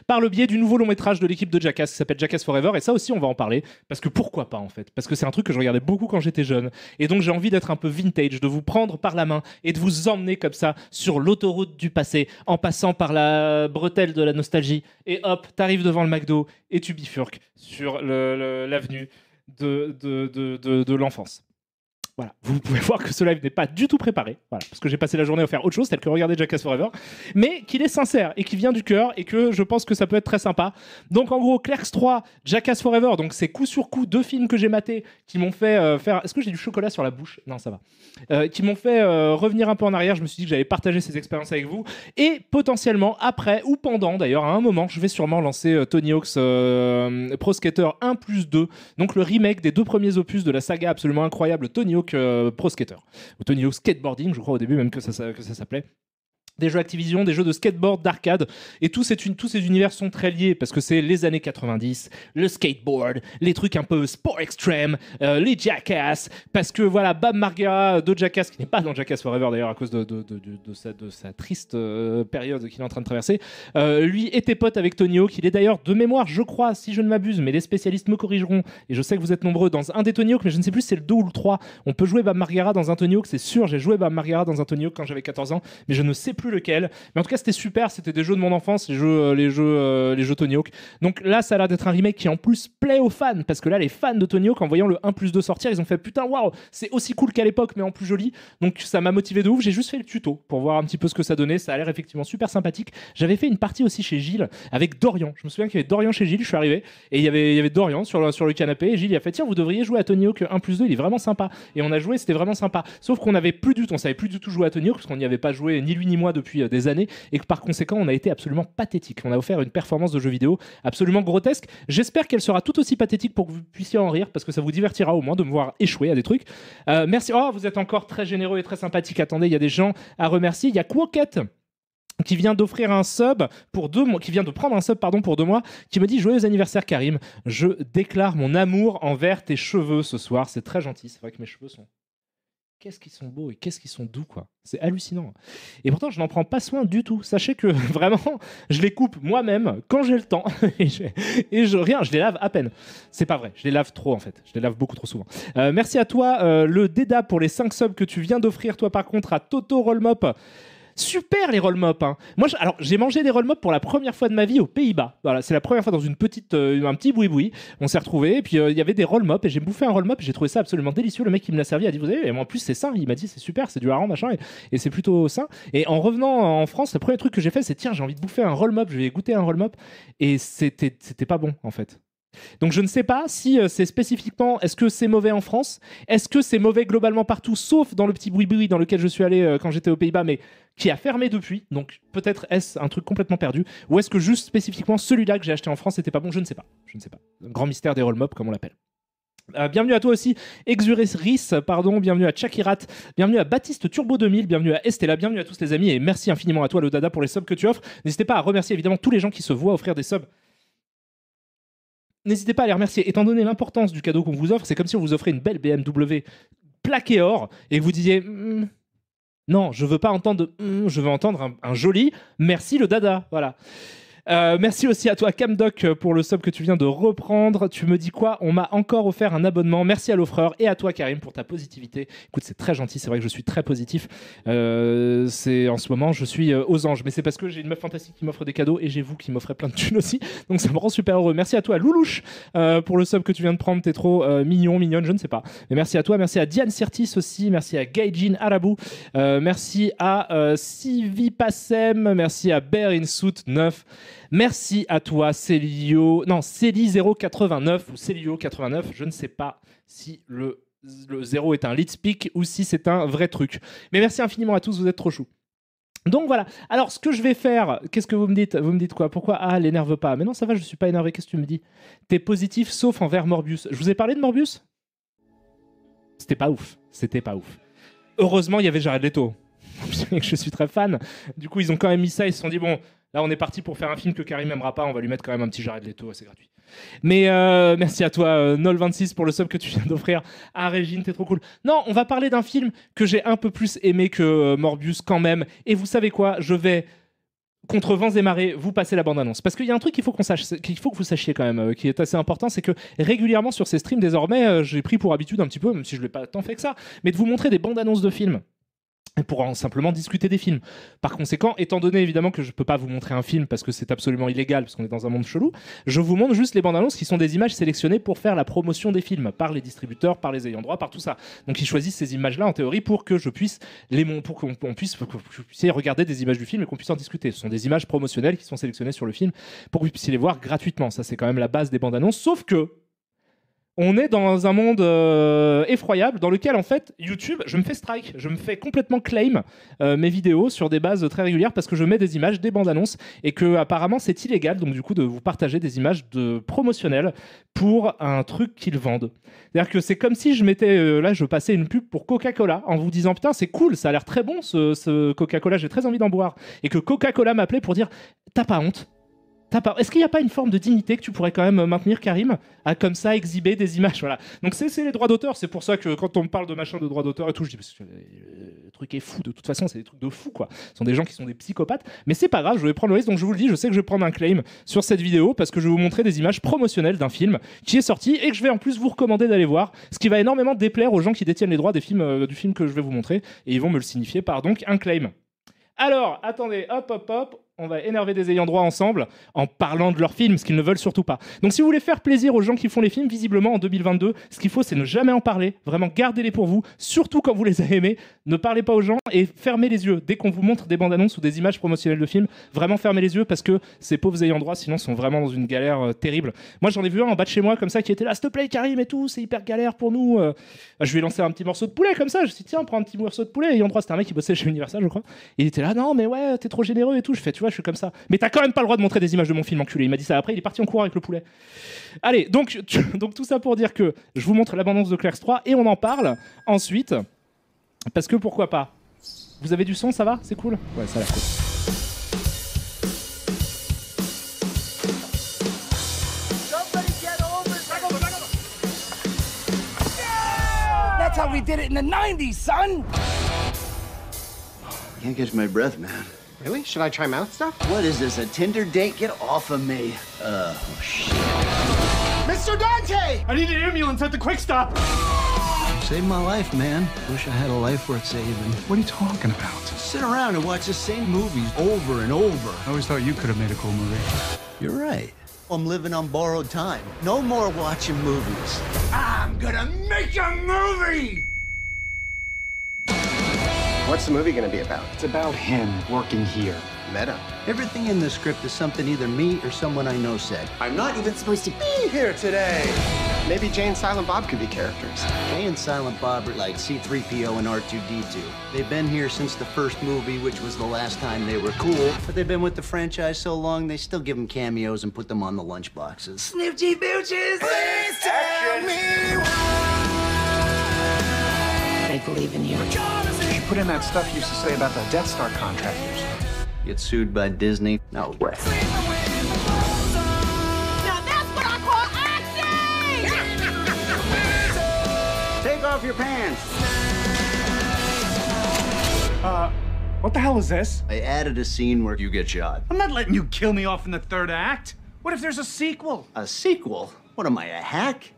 Par le biais du nouveau long métrage de l'équipe de Jackass qui s'appelle Jackass Forever, et ça aussi on va en parler, parce que pourquoi pas en fait, parce que c'est un truc que je regardais beaucoup quand j'étais jeune, et donc j'ai envie d'être un peu vintage, de vous prendre par la main et de vous emmener comme ça sur l'autoroute du passé, en passant par la bretelle de la nostalgie, et hop, t'arrives devant le McDo et tu bifurques sur l'avenue de l'enfance. Voilà, vous pouvez voir que ce live n'est pas du tout préparé, voilà, parce que j'ai passé la journée à faire autre chose, tel que regarder Jackass Forever, mais qu'il est sincère et qui vient du cœur et que je pense que ça peut être très sympa. Donc en gros, Clerks 3, Jackass Forever, donc c'est coup sur coup 2 films que j'ai matés qui m'ont fait faire... Est-ce que j'ai du chocolat sur la bouche? Non, ça va. Qui m'ont fait revenir un peu en arrière. Je me suis dit que j'allais partager ces expériences avec vous et potentiellement après ou pendant, d'ailleurs à un moment, je vais sûrement lancer Tony Hawk's Pro Skater 1+2, donc le remake des 2 premiers opus de la saga absolument incroyable Tony Hawk Pro Skater, ou Tony Hawk Skateboarding, je crois au début même que ça s'appelait. des jeux Activision, des jeux de skateboard, d'arcade, et tous ces univers sont très liés parce que c'est les années 90, le skateboard, les trucs un peu sport extreme, les Jackass, parce que voilà, Bob Margera de Jackass, qui n'est pas dans Jackass Forever d'ailleurs à cause de sa triste période qu'il est en train de traverser, lui était pote avec Tony Hawk, il est d'ailleurs de mémoire, je crois, si je ne m'abuse, mais les spécialistes me corrigeront, et je sais que vous êtes nombreux, dans un des Tony Hawk, mais je ne sais plus si c'est le 2 ou le 3, on peut jouer Bob Margera dans un Tony Hawk, c'est sûr, j'ai joué Bob Margera dans un Tony Hawk quand j'avais 14 ans, mais je ne sais plus lequel. Mais en tout cas, c'était super. C'était des jeux de mon enfance, les jeux Tony Hawk. Donc là, ça a l'air d'être un remake qui en plus plaît aux fans, parce que là, les fans de Tony Hawk, en voyant le 1+2 sortir, ils ont fait putain, waouh, c'est aussi cool qu'à l'époque, mais en plus joli. Donc ça m'a motivé de ouf. J'ai juste fait le tuto pour voir un petit peu ce que ça donnait. Ça a l'air effectivement super sympathique. J'avais fait une partie aussi chez Gilles avec Dorian. Je me souviens qu'il y avait Dorian chez Gilles. Je suis arrivé et il y avait Dorian sur le canapé. Et Gilles il a fait tiens, vous devriez jouer à Tony Hawk 1+2. Il est vraiment sympa. Et on a joué, c'était vraiment sympa. Sauf qu'on savait plus du tout jouer à Tony Hawk parce qu'on n'y avait pas joué ni lui ni moi depuis des années. Et que par conséquent, on a été absolument pathétique. On a offert une performance de jeu vidéo absolument grotesque. J'espère qu'elle sera tout aussi pathétique pour que vous puissiez en rire, parce que ça vous divertira au moins de me voir échouer à des trucs. Merci. Oh, vous êtes encore très généreux et très sympathique. Attendez, il y a des gens à remercier. Il y a Quoquette qui vient d'offrir un sub pour 2 mois, qui vient de prendre un sub pour 2 mois, qui me dit joyeux anniversaire Karim. Je déclare mon amour envers tes cheveux ce soir. C'est très gentil. C'est vrai que mes cheveux sont... Qu'est-ce qu'ils sont beaux et qu'est-ce qu'ils sont doux, quoi. C'est hallucinant. Et pourtant, je n'en prends pas soin du tout. Sachez que vraiment, je les coupe moi-même quand j'ai le temps. Je les lave à peine. C'est pas vrai. Je les lave trop, en fait. Je les lave beaucoup trop souvent. Merci à toi, le Déda, pour les 5 subs que tu viens d'offrir, toi, par contre, à Toto Rollmop. Super les roll-mop. Hein. Moi, j'ai mangé des roll-mop pour la première fois de ma vie aux Pays-Bas. Voilà, c'est la première fois dans un petit boui-boui. On s'est retrouvés et puis il y avait des roll-mop et j'ai bouffé un roll-mop et j'ai trouvé ça absolument délicieux. Le mec qui me l'a servi a dit vous savez, et moi, en plus c'est sain. Il m'a dit c'est super, c'est du hareng machin et c'est plutôt sain. Et en revenant en France, le premier truc que j'ai fait c'est tiens j'ai envie de bouffer un roll-mop, je vais goûter un roll-mop et c'était pas bon en fait. Donc je ne sais pas si c'est spécifiquement, est-ce que c'est mauvais en France, est-ce que c'est mauvais globalement partout, sauf dans le petit boui-boui dans lequel je suis allé quand j'étais aux Pays-Bas, mais qui a fermé depuis, donc peut-être est-ce un truc complètement perdu, ou est-ce que juste spécifiquement celui-là que j'ai acheté en France n'était pas bon, je ne sais pas. Un grand mystère des roll-mop comme on l'appelle. Bienvenue à toi aussi, Exuris, bienvenue à Chakirat, bienvenue à Baptiste Turbo 2000, bienvenue à Estella, bienvenue à tous les amis et merci infiniment à toi le Dada pour les subs que tu offres. N'hésitez pas à remercier évidemment tous les gens qui se voient offrir des subs. N'hésitez pas à les remercier. Étant donné l'importance du cadeau qu'on vous offre, c'est comme si on vous offrait une belle BMW plaquée or et que vous disiez non, je veux pas entendre je veux entendre un joli merci le Dada. Voilà. Merci aussi à toi Camdoc pour le sub que tu viens de reprendre. Tu me dis quoi? On m'a encore offert un abonnement. Merci à l'offreur et à toi Karim pour ta positivité. Écoute, c'est très gentil, c'est vrai que je suis très positif. C'est en ce moment je suis aux anges, mais c'est parce que j'ai une meuf fantastique qui m'offre des cadeaux et j'ai vous qui m'offrez plein de thunes aussi. Donc ça me rend super heureux. Merci à toi Loulouche pour le sub que tu viens de prendre. T'es trop mignonne, je ne sais pas. Mais merci à toi, merci à Diane Sirtis aussi, merci à Gaijin Arabou, merci à Sivipassem, merci à Bear in Suit 9. Merci à toi, Célie089 ou Célio89. Je ne sais pas si le 0 est un lead speak ou si c'est un vrai truc. Mais merci infiniment à tous, vous êtes trop choux. Donc voilà. Alors, ce que je vais faire, qu'est-ce que vous me dites? Vous me dites quoi? Pourquoi? Ah, l'énerve pas. Mais non, ça va, je suis pas énervé. Qu'est-ce que tu me dis? T'es positif sauf envers Morbius. Je vous ai parlé de Morbius? C'était pas ouf. Heureusement, il y avait Jared Leto. Je suis très fan. Du coup, ils ont quand même mis ça. Ils se sont dit, bon, là, on est parti pour faire un film que Karim n'aimera pas. On va lui mettre quand même un petit Jared Leto. C'est gratuit. Mais merci à toi, Nol26, pour le sub que tu viens d'offrir. Ah, Régine, t'es trop cool. Non, on va parler d'un film que j'ai un peu plus aimé que Morbius quand même. Et vous savez quoi? Je vais, contre vents et marées, vous passer la bande-annonce. Parce qu'il y a un truc qu'il faut que vous sachiez quand même, qui est assez important, c'est que régulièrement sur ces streams, désormais, j'ai pris pour habitude un petit peu, même si je ne l'ai pas tant fait que ça, mais de vous montrer des bandes-annonces de films. Pour simplement discuter des films. Par conséquent, étant donné évidemment que je ne peux pas vous montrer un film parce que c'est absolument illégal, parce qu'on est dans un monde chelou, je vous montre juste les bandes annonces qui sont des images sélectionnées pour faire la promotion des films, par les distributeurs, par les ayants droit, par tout ça. Donc ils choisissent ces images-là en théorie pour que je puisse pour que vous puissiez regarder des images du film et qu'on puisse en discuter. Ce sont des images promotionnelles qui sont sélectionnées sur le film pour que vous puissiez les voir gratuitement. Ça, c'est quand même la base des bandes annonces, sauf que On est dans un monde effroyable dans lequel, en fait, YouTube, je me fais strike, je me fais complètement claim mes vidéos sur des bases très régulières parce que je mets des images, des bandes annonces et que apparemment c'est illégal, donc du coup, de vous partager des images promotionnelles pour un truc qu'ils vendent. C'est-à-dire que c'est comme si je mettais, là, je passais une pub pour Coca-Cola en vous disant putain, c'est cool, ça a l'air très bon ce Coca-Cola, j'ai très envie d'en boire. Et que Coca-Cola m'appelait pour dire t'as pas honte? Est-ce qu'il n'y a pas une forme de dignité que tu pourrais quand même maintenir, Karim, à comme ça exhiber des images, voilà. Donc c'est les droits d'auteur, c'est pour ça que quand on me parle de machin de droits d'auteur et tout, je dis parce que le truc est fou, de toute façon c'est des trucs de fou quoi. Ce sont des gens qui sont des psychopathes, mais c'est pas grave, je vais prendre le risque, donc je vous le dis, je sais que je vais prendre un claim sur cette vidéo parce que je vais vous montrer des images promotionnelles d'un film qui est sorti et que je vais en plus vous recommander d'aller voir, ce qui va énormément déplaire aux gens qui détiennent les droits des films, du film que je vais vous montrer et ils vont me le signifier par donc un claim. Alors, attendez, hop, on va énerver des ayants droit ensemble en parlant de leurs films, ce qu'ils ne veulent surtout pas. Donc si vous voulez faire plaisir aux gens qui font les films, visiblement en 2022, ce qu'il faut c'est ne jamais en parler, vraiment gardez-les pour vous, surtout quand vous les avez aimés, ne parlez pas aux gens et fermez les yeux. Dès qu'on vous montre des bandes annonces ou des images promotionnelles de films, vraiment fermez les yeux parce que ces pauvres ayants droit sinon sont vraiment dans une galère terrible. Moi j'en ai vu un en bas de chez moi comme ça qui était là, s'il te plaît Karim et tout, c'est hyper galère pour nous. Je lui ai lancé un petit morceau de poulet comme ça, je me suis dit tiens prends un petit morceau de poulet, ayant droit c'était un mec qui bossait chez Universal je crois. Et il était là non mais ouais t'es trop généreux et tout, je fais tu vois je suis comme ça. Mais t'as quand même pas le droit de montrer des images de mon film, enculé. Il m'a dit ça après, il est parti en courant avec le poulet. Allez, donc tout ça pour dire que je vous montre l'abondance de Clerks 3 et on en parle ensuite. Parce que pourquoi pas. Vous avez du son, ça va? C'est cool? Ouais, ça a l'air cool. That's how we did it in the 90s, son! Can't catch my breath, man. Really? Should I try mouth stuff? What is this, a Tinder date? Get off of me. Oh, shit. Mr. Dante! I need an ambulance at the Quick Stop! Saved my life, man. Wish I had a life worth saving. What are you talking about? Sit around and watch the same movies over and over. I always thought you could have made a cool movie. You're right. I'm living on borrowed time. No more watching movies. I'm gonna make a movie! What's the movie gonna be about? It's about him working here. Meta. Everything in the script is something either me or someone I know said. I'm not even supposed to be here today. Maybe Jay and Silent Bob could be characters. Jay and Silent Bob are like C-3PO and R2-D2. They've been here since the first movie, which was the last time they were cool. But they've been with the franchise so long, they still give them cameos and put them on the lunchboxes. Snifty Booches! Please tell me why. I believe in you. You put in that stuff you used to say about the Death Star contractors. Get sued by Disney? No way. Now that's what I call acting! Take off your pants. What the hell is this? I added a scene where you get shot. I'm not letting you kill me off in the third act. What if there's a sequel? A sequel? What am I, a hack?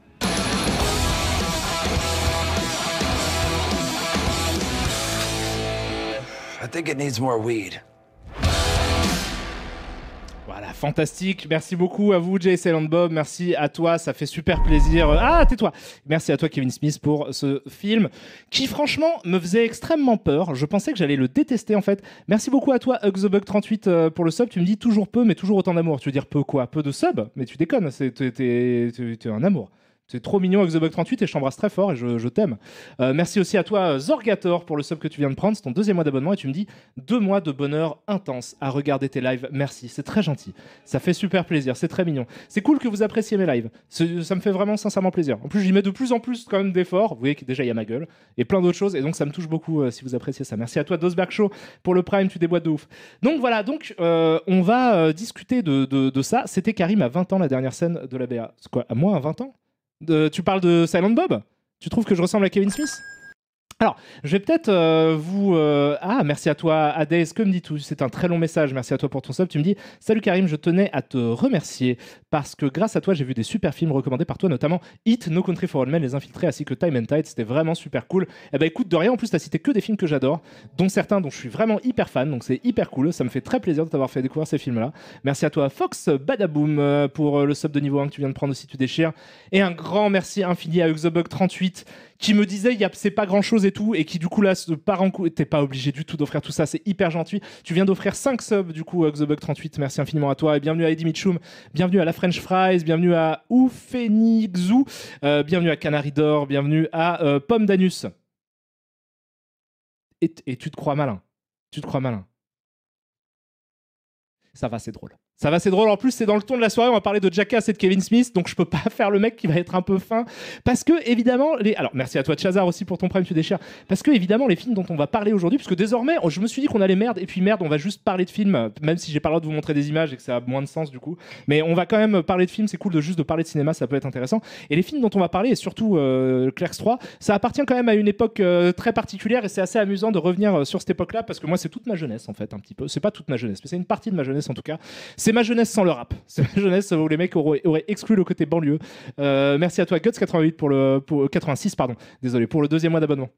I think it needs more weed. Voilà, fantastique. Merci beaucoup à vous, Jay Silent Bob. Merci à toi, ça fait super plaisir. Ah, tais-toi. Merci à toi, Kevin Smith, pour ce film qui, franchement, me faisait extrêmement peur. Je pensais que j'allais le détester, en fait. Merci beaucoup à toi, HugTheBug38, pour le sub. Tu me dis toujours peu, mais toujours autant d'amour. Tu veux dire peu quoi? Peu de sub? Mais tu déconnes, t'es un amour. C'est trop mignon avec TheBug38 et je t'embrasse très fort et je t'aime. Merci aussi à toi Zorgator pour le sub que tu viens de prendre. C'est ton 2e mois d'abonnement et tu me dis 2 mois de bonheur intense à regarder tes lives. Merci, c'est très gentil. Ça fait super plaisir, c'est très mignon. C'est cool que vous appréciez mes lives. Ça me fait vraiment sincèrement plaisir. En plus, j'y mets de plus en plus quand même d'efforts. Vous voyez que déjà il y a ma gueule et plein d'autres choses et donc ça me touche beaucoup si vous appréciez ça. Merci à toi Dosberg Show pour le Prime, tu déboîtes de ouf. Donc voilà, on va discuter de ça. C'était Karim à 20 ans la dernière scène de la BA. C'est quoi, à moi à 20 ans? Tu parles de Silent Bob? Tu trouves que je ressemble à Kevin Smith? Alors, je vais peut-être Ah, merci à toi, Adès. Que me dis-tu? C'est un très long message. Merci à toi pour ton sub. Tu me dis salut Karim, je tenais à te remercier parce que grâce à toi, j'ai vu des super films recommandés par toi, notamment Hit, No Country for Old Men, Les Infiltrés, ainsi que Time and Tide. C'était vraiment super cool. Eh ben, écoute, de rien, en plus, t'as cité que des films que j'adore, dont certains dont je suis vraiment hyper fan. Donc, c'est hyper cool. Ça me fait très plaisir de t'avoir fait découvrir ces films-là. Merci à toi, Fox Badaboom, pour le sub de niveau 1 que tu viens de prendre aussi. Tu déchires. Et un grand merci infini à HugTheBug38 qui me disait c'est pas grand chose et tout, et qui du coup là se part en coup. T'es pas obligé du tout d'offrir tout ça, c'est hyper gentil. Tu viens d'offrir 5 subs du coup, XTheBug38, merci infiniment à toi, et bienvenue à Eddie Mitchum, bienvenue à la French Fries, bienvenue à Oufenixou, bienvenue à Canary d'Or, bienvenue à Pomme d'Anus. Et tu te crois malin. Tu te crois malin. Ça va, c'est drôle. Ça va, c'est drôle. En plus, c'est dans le ton de la soirée. On va parler de Jackass et de Kevin Smith. Donc, je peux pas faire le mec qui va être un peu fin. Parce que, évidemment, alors, merci à toi, Chazar, aussi pour ton prime, tu déchires. Parce que, évidemment, les films dont on va parler aujourd'hui, parce que désormais, je me suis dit qu'on allait merde. Et puis, merde, on va juste parler de films, même si j'ai pas le droit de vous montrer des images et que ça a moins de sens, du coup. Mais on va quand même parler de films. C'est cool de juste de parler de cinéma. Ça peut être intéressant. Et les films dont on va parler, et surtout Clerks 3, ça appartient quand même à une époque très particulière. Et c'est assez amusant de revenir sur cette époque-là. Parce que moi, c'est toute ma jeunesse, en fait, un petit peu. C'est pas toute ma jeunesse, mais c'est une partie de ma jeunesse, en tout cas. C'est ma jeunesse sans le rap. C'est ma jeunesse où les mecs auraient exclu le côté banlieue. Merci à toi, Guts88, pour 86, pardon. Désolé, pour le 2e mois d'abonnement.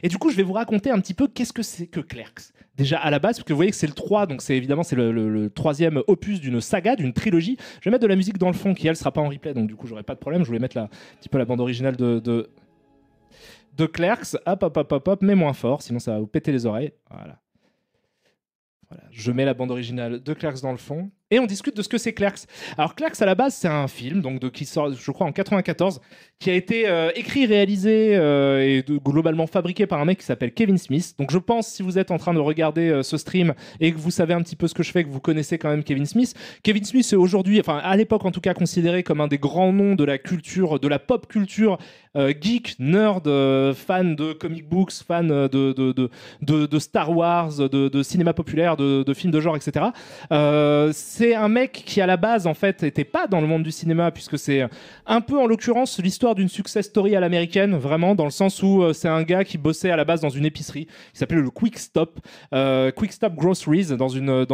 Et du coup, je vais vous raconter un petit peu qu'est-ce que c'est que Clerks. Déjà à la base, parce que vous voyez que c'est le 3, donc c'est évidemment c'est le 3e opus d'une saga, d'une trilogie. Je vais mettre de la musique dans le fond qui, elle, sera pas en replay, donc du coup, j'aurai pas de problème. Je voulais mettre un petit peu la bande originale de Clerks. Hop, mais moins fort, sinon ça va vous péter les oreilles. Voilà. Je mets la bande originale de Clerks dans le fond et on discute de ce que c'est Clerks. Alors Clerks à la base c'est un film qui sort je crois en 94 qui a été écrit, réalisé et globalement fabriqué par un mec qui s'appelle Kevin Smith. Donc je pense si vous êtes en train de regarder ce stream et que vous savez un petit peu ce que je fais, que vous connaissez quand même Kevin Smith. Kevin Smith est aujourd'hui, enfin à l'époque en tout cas considéré comme un des grands noms de la culture, de la pop culture geek, nerd, fan de comic books, fan de Star Wars, de cinéma populaire, de films de genre, etc. C'est un mec qui à la base en fait était pas dans le monde du cinéma puisque c'est un peu en l'occurrence l'histoire d'une success story à l'américaine, vraiment dans le sens où c'est un gars qui bossait à la base dans une épicerie qui s'appelait le Quick Stop Groceries dans une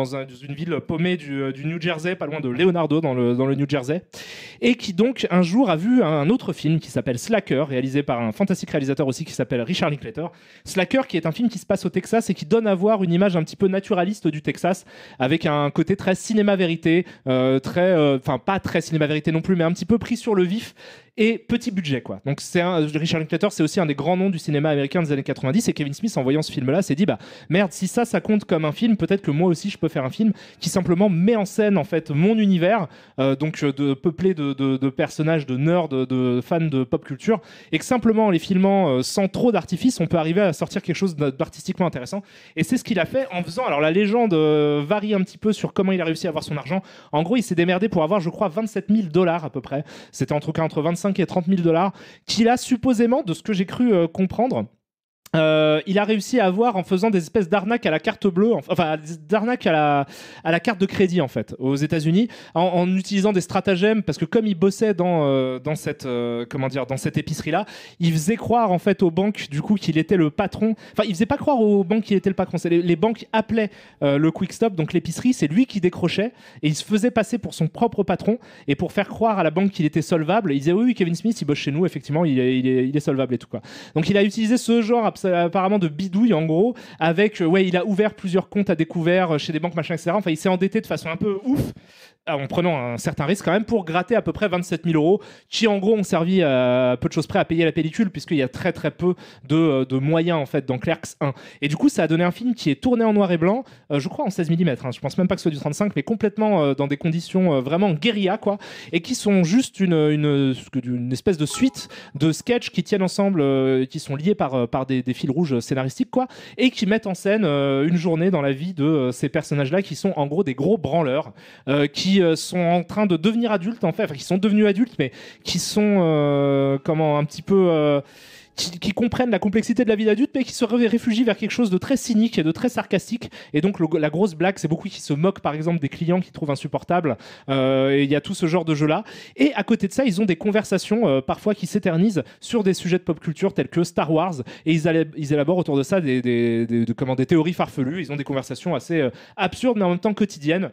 ville paumée du New Jersey, pas loin de Leonardo dans le New Jersey, et qui donc un jour a vu un autre film qui s'appelle Slacker, réalisé par un fantastique réalisateur aussi qui s'appelle Richard Linklater. Slacker qui est un film qui se passe au Texas et qui donne à voir une image un petit peu naturaliste du Texas avec un côté très cinéma-vérité, pas très cinéma-vérité non plus, mais un petit peu pris sur le vif et petit budget, quoi. Donc Richard Linklater, c'est aussi un des grands noms du cinéma américain des années 90, et Kevin Smith, en voyant ce film-là, s'est dit, bah merde, si ça compte comme un film, peut-être que moi aussi je peux faire un film qui simplement met en scène en fait mon univers, peuplé de personnages, de nerds, de fans de pop culture, et que simplement en les filmant sans trop d'artifice, on peut arriver à sortir quelque chose d'artistiquement intéressant. Et c'est ce qu'il a fait en faisant. Alors la légende varie un petit peu sur comment il a réussi à avoir son argent. En gros, il s'est démerdé pour avoir, je crois, $27,000 à peu près. C'était entre 25 et $30,000 qu'il a supposément, de ce que j'ai cru comprendre, il a réussi à avoir en faisant des espèces d'arnaques à la carte bleue, d'arnaques à la carte de crédit en fait aux États-Unis, en utilisant des stratagèmes, parce que comme il bossait dans cette épicerie là, il faisait croire en fait aux banques du coup qu'il était le patron. Enfin, il faisait pas croire aux banques qu'il était le patron. Les banques appelaient le Quick Stop, donc l'épicerie, c'est lui qui décrochait et il se faisait passer pour son propre patron, et pour faire croire à la banque qu'il était solvable, il disait oui, Kevin Smith, il bosse chez nous, effectivement, il est solvable et tout, quoi. Donc il a utilisé ce genre apparemment de bidouille en gros, avec il a ouvert plusieurs comptes à découvert chez des banques, machin, etc. Enfin, il s'est endetté de façon un peu ouf, en prenant un certain risque quand même, pour gratter à peu près 27 000 €, qui en gros ont servi à peu de choses près à payer la pellicule, puisqu'il y a très très peu de moyens en fait dans Clerks 1. Et du coup, ça a donné un film qui est tourné en noir et blanc, je crois en 16 mm, je pense même pas que ce soit du 35, mais complètement dans des conditions vraiment guérilla, quoi, et qui sont juste une espèce de suite de sketchs qui tiennent ensemble, qui sont liés par des fils rouges scénaristiques, quoi, et qui mettent en scène une journée dans la vie de ces personnages-là, qui sont en gros des gros branleurs, qui sont en train de devenir adultes, en fait, enfin, qui sont devenus adultes, mais qui sont un petit peu qui comprennent la complexité de la vie d'adulte, mais qui se réfugient vers quelque chose de très cynique et de très sarcastique. Et donc la grosse blague, c'est beaucoup qui se moquent par exemple des clients qu'ils trouvent insupportables, et il y a tout ce genre de jeu là. Et à côté de ça, ils ont des conversations parfois qui s'éternisent sur des sujets de pop culture tels que Star Wars, et ils élaborent autour de ça des théories farfelues. Ils ont des conversations assez absurdes mais en même temps quotidiennes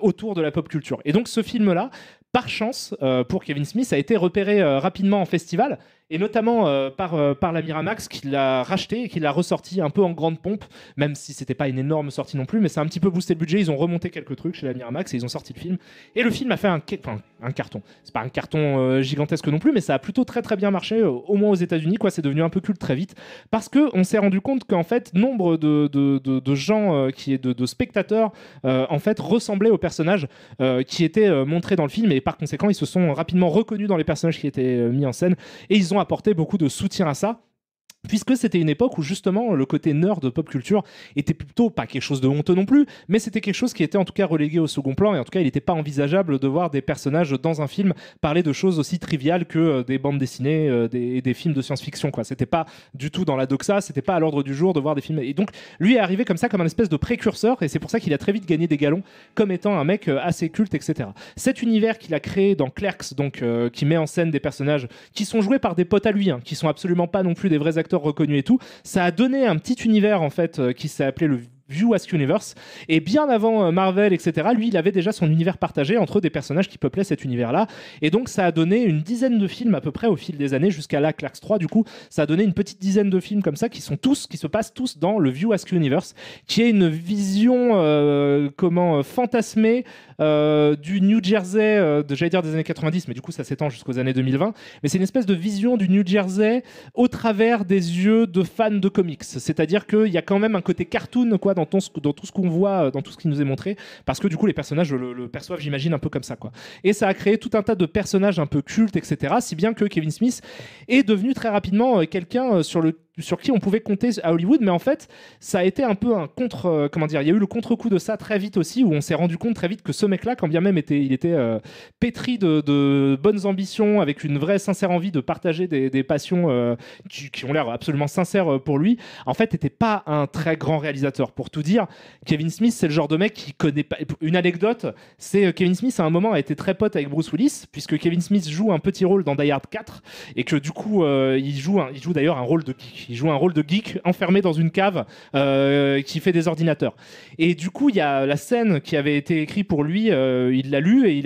autour de la pop culture. Et donc ce film là, par chance pour Kevin Smith, a été repéré rapidement en festival. et notamment par la Miramax qui l'a racheté et qui l'a ressorti un peu en grande pompe, même si c'était pas une énorme sortie non plus, mais ça a un petit peu boosté le budget. Ils ont remonté quelques trucs chez la Miramax et ils ont sorti le film. Et le film a fait un carton. C'est pas un carton gigantesque non plus, mais ça a plutôt très très bien marché, au moins aux États-Unis, quoi. C'est devenu un peu culte très vite parce qu'on s'est rendu compte qu'en fait, nombre de gens, de spectateurs, en fait, ressemblaient aux personnages qui étaient montrés dans le film, et par conséquent, ils se sont rapidement reconnus dans les personnages qui étaient mis en scène, et ils ont apporté beaucoup de soutien à ça. Puisque c'était une époque où justement le côté nerd de pop culture était plutôt pas quelque chose de honteux non plus, mais c'était quelque chose qui était en tout cas relégué au second plan, et en tout cas il n'était pas envisageable de voir des personnages dans un film parler de choses aussi triviales que des bandes dessinées, des films de science-fiction, quoi. C'était pas du tout dans la doxa, c'était pas à l'ordre du jour de voir des films. Et donc lui est arrivé comme ça, comme un espèce de précurseur, et c'est pour ça qu'il a très vite gagné des galons comme étant un mec assez culte, etc. Cet univers qu'il a créé dans Clerks, donc qui met en scène des personnages qui sont joués par des potes à lui, qui sont absolument pas non plus des vrais acteurs reconnus et tout, ça a donné un petit univers en fait qui s'est appelé le View Askew Universe, et bien avant Marvel, etc., lui il avait déjà son univers partagé entre des personnages qui peuplaient cet univers-là, et donc ça a donné une dizaine de films à peu près au fil des années, jusqu'à là Clerks 3, du coup ça a donné une petite dizaine de films comme ça qui se passent tous dans le View Askew Universe, qui est une vision fantasmée du New Jersey, j'allais dire des années 90, mais du coup ça s'étend jusqu'aux années 2020, mais c'est une espèce de vision du New Jersey au travers des yeux de fans de comics, c'est-à-dire qu'il y a quand même un côté cartoon, quoi, dans tout ce qu'on voit, dans tout ce qui nous est montré, parce que du coup les personnages le perçoivent, j'imagine, un peu comme ça, quoi. Et ça a créé tout un tas de personnages un peu cultes, etc., si bien que Kevin Smith est devenu très rapidement quelqu'un sur qui on pouvait compter à Hollywood, mais en fait ça a été un peu un il y a eu le contre-coup de ça très vite aussi, où on s'est rendu compte très vite que ce mec-là, quand bien même il était pétri de bonnes ambitions, avec une vraie sincère envie de partager des passions qui ont l'air absolument sincères pour lui, en fait n'était pas un très grand réalisateur. Pour tout dire, Kevin Smith c'est le genre de mec qui connaît pas. Une anecdote, c'est Kevin Smith à un moment a été très pote avec Bruce Willis, puisque Kevin Smith joue un petit rôle dans Die Hard 4, et que du coup il joue d'ailleurs un rôle de geek. Il joue un rôle de geek enfermé dans une cave qui fait des ordinateurs. Et du coup, il y a la scène qui avait été écrite pour lui, il l'a lu, et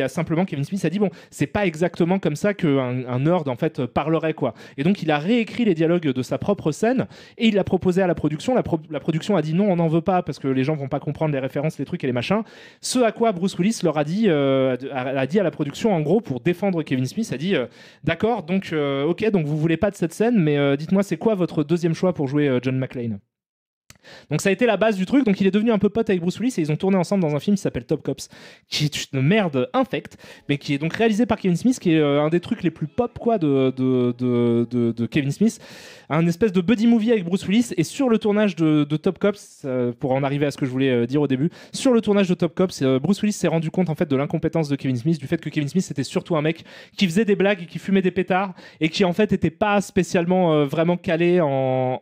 Kevin Smith a dit bon, c'est pas exactement comme ça qu'un nerd en fait parlerait, quoi. Et donc il a réécrit les dialogues de sa propre scène et il l'a proposé à la production. La production a dit non, on n'en veut pas parce que les gens vont pas comprendre les références, les trucs et les machins. Ce à quoi Bruce Willis leur a dit à la production, en gros, pour défendre Kevin Smith, a dit d'accord, donc ok, donc vous voulez pas de cette scène, mais dites-moi c'est quoi votre deuxième choix pour jouer John McClane. Donc ça a été la base du truc. Donc il est devenu un peu pote avec Bruce Willis et ils ont tourné ensemble dans un film qui s'appelle Top Cops, qui est une merde infecte, mais qui est donc réalisé par Kevin Smith, qui est un des trucs les plus pop, quoi, de Kevin Smith, un espèce de buddy movie avec Bruce Willis. Et sur le tournage de Top Cops, pour en arriver à ce que je voulais dire au début, sur le tournage de Top Cops, Bruce Willis s'est rendu compte en fait de l'incompétence de Kevin Smith, du fait que Kevin Smith c'était surtout un mec qui faisait des blagues, qui fumait des pétards et qui en fait était pas spécialement vraiment calé en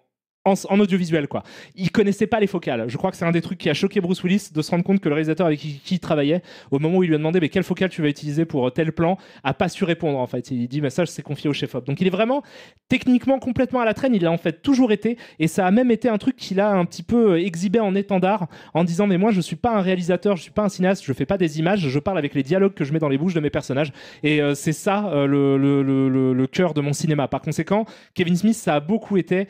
audiovisuel, quoi. Il connaissait pas les focales. Je crois que c'est un des trucs qui a choqué Bruce Willis, de se rendre compte que le réalisateur avec qui il travaillait, au moment où il lui a demandé mais quelle focale tu vas utiliser pour tel plan, a pas su répondre, en fait. Il dit mais ça c'est confié au chef-op. Donc il est vraiment techniquement complètement à la traîne. Il a en fait toujours été, et ça a même été un truc qu'il a un petit peu exhibé en étendard, en disant mais moi je suis pas un réalisateur, je suis pas un cinéaste, je fais pas des images, je parle avec les dialogues que je mets dans les bouches de mes personnages, et c'est ça le cœur de mon cinéma. Par conséquent, Kevin Smith, ça a beaucoup été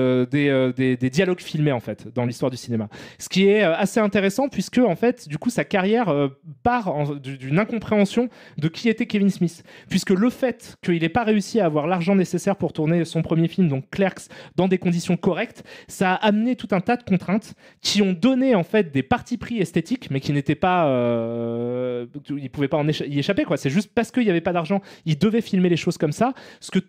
des dialogues filmés, en fait, dans l'histoire du cinéma. Ce qui est assez intéressant, puisque en fait du coup sa carrière part d'une incompréhension de qui était Kevin Smith, puisque le fait qu'il n'ait pas réussi à avoir l'argent nécessaire pour tourner son premier film, donc Clerks, dans des conditions correctes, ça a amené tout un tas de contraintes qui ont donné en fait des partis pris esthétiques, mais qui n'étaient pas il pouvait pas y échapper, quoi. C'est juste parce qu'il n'y avait pas d'argent, il devait filmer les choses comme ça, ce que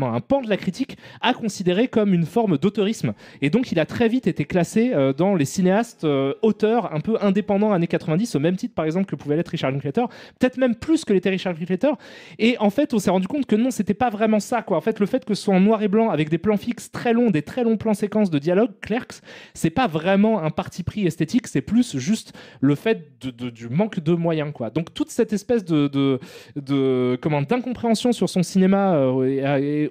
un pan de la critique a considéré comme une forme d'auteurisme, et donc il a très vite été classé dans les cinéastes auteurs un peu indépendants années 90, au même titre par exemple que pouvait l'être Richard Linklater, peut-être même plus que l'était Richard Linklater. Et en fait on s'est rendu compte que non, c'était pas vraiment ça, quoi. En fait le fait que ce soit en noir et blanc avec des plans fixes très longs, des très longs plans séquences de dialogue, Clerks, c'est pas vraiment un parti pris esthétique, c'est plus juste le fait du manque de moyens, quoi. Donc toute cette espèce d'incompréhension sur son cinéma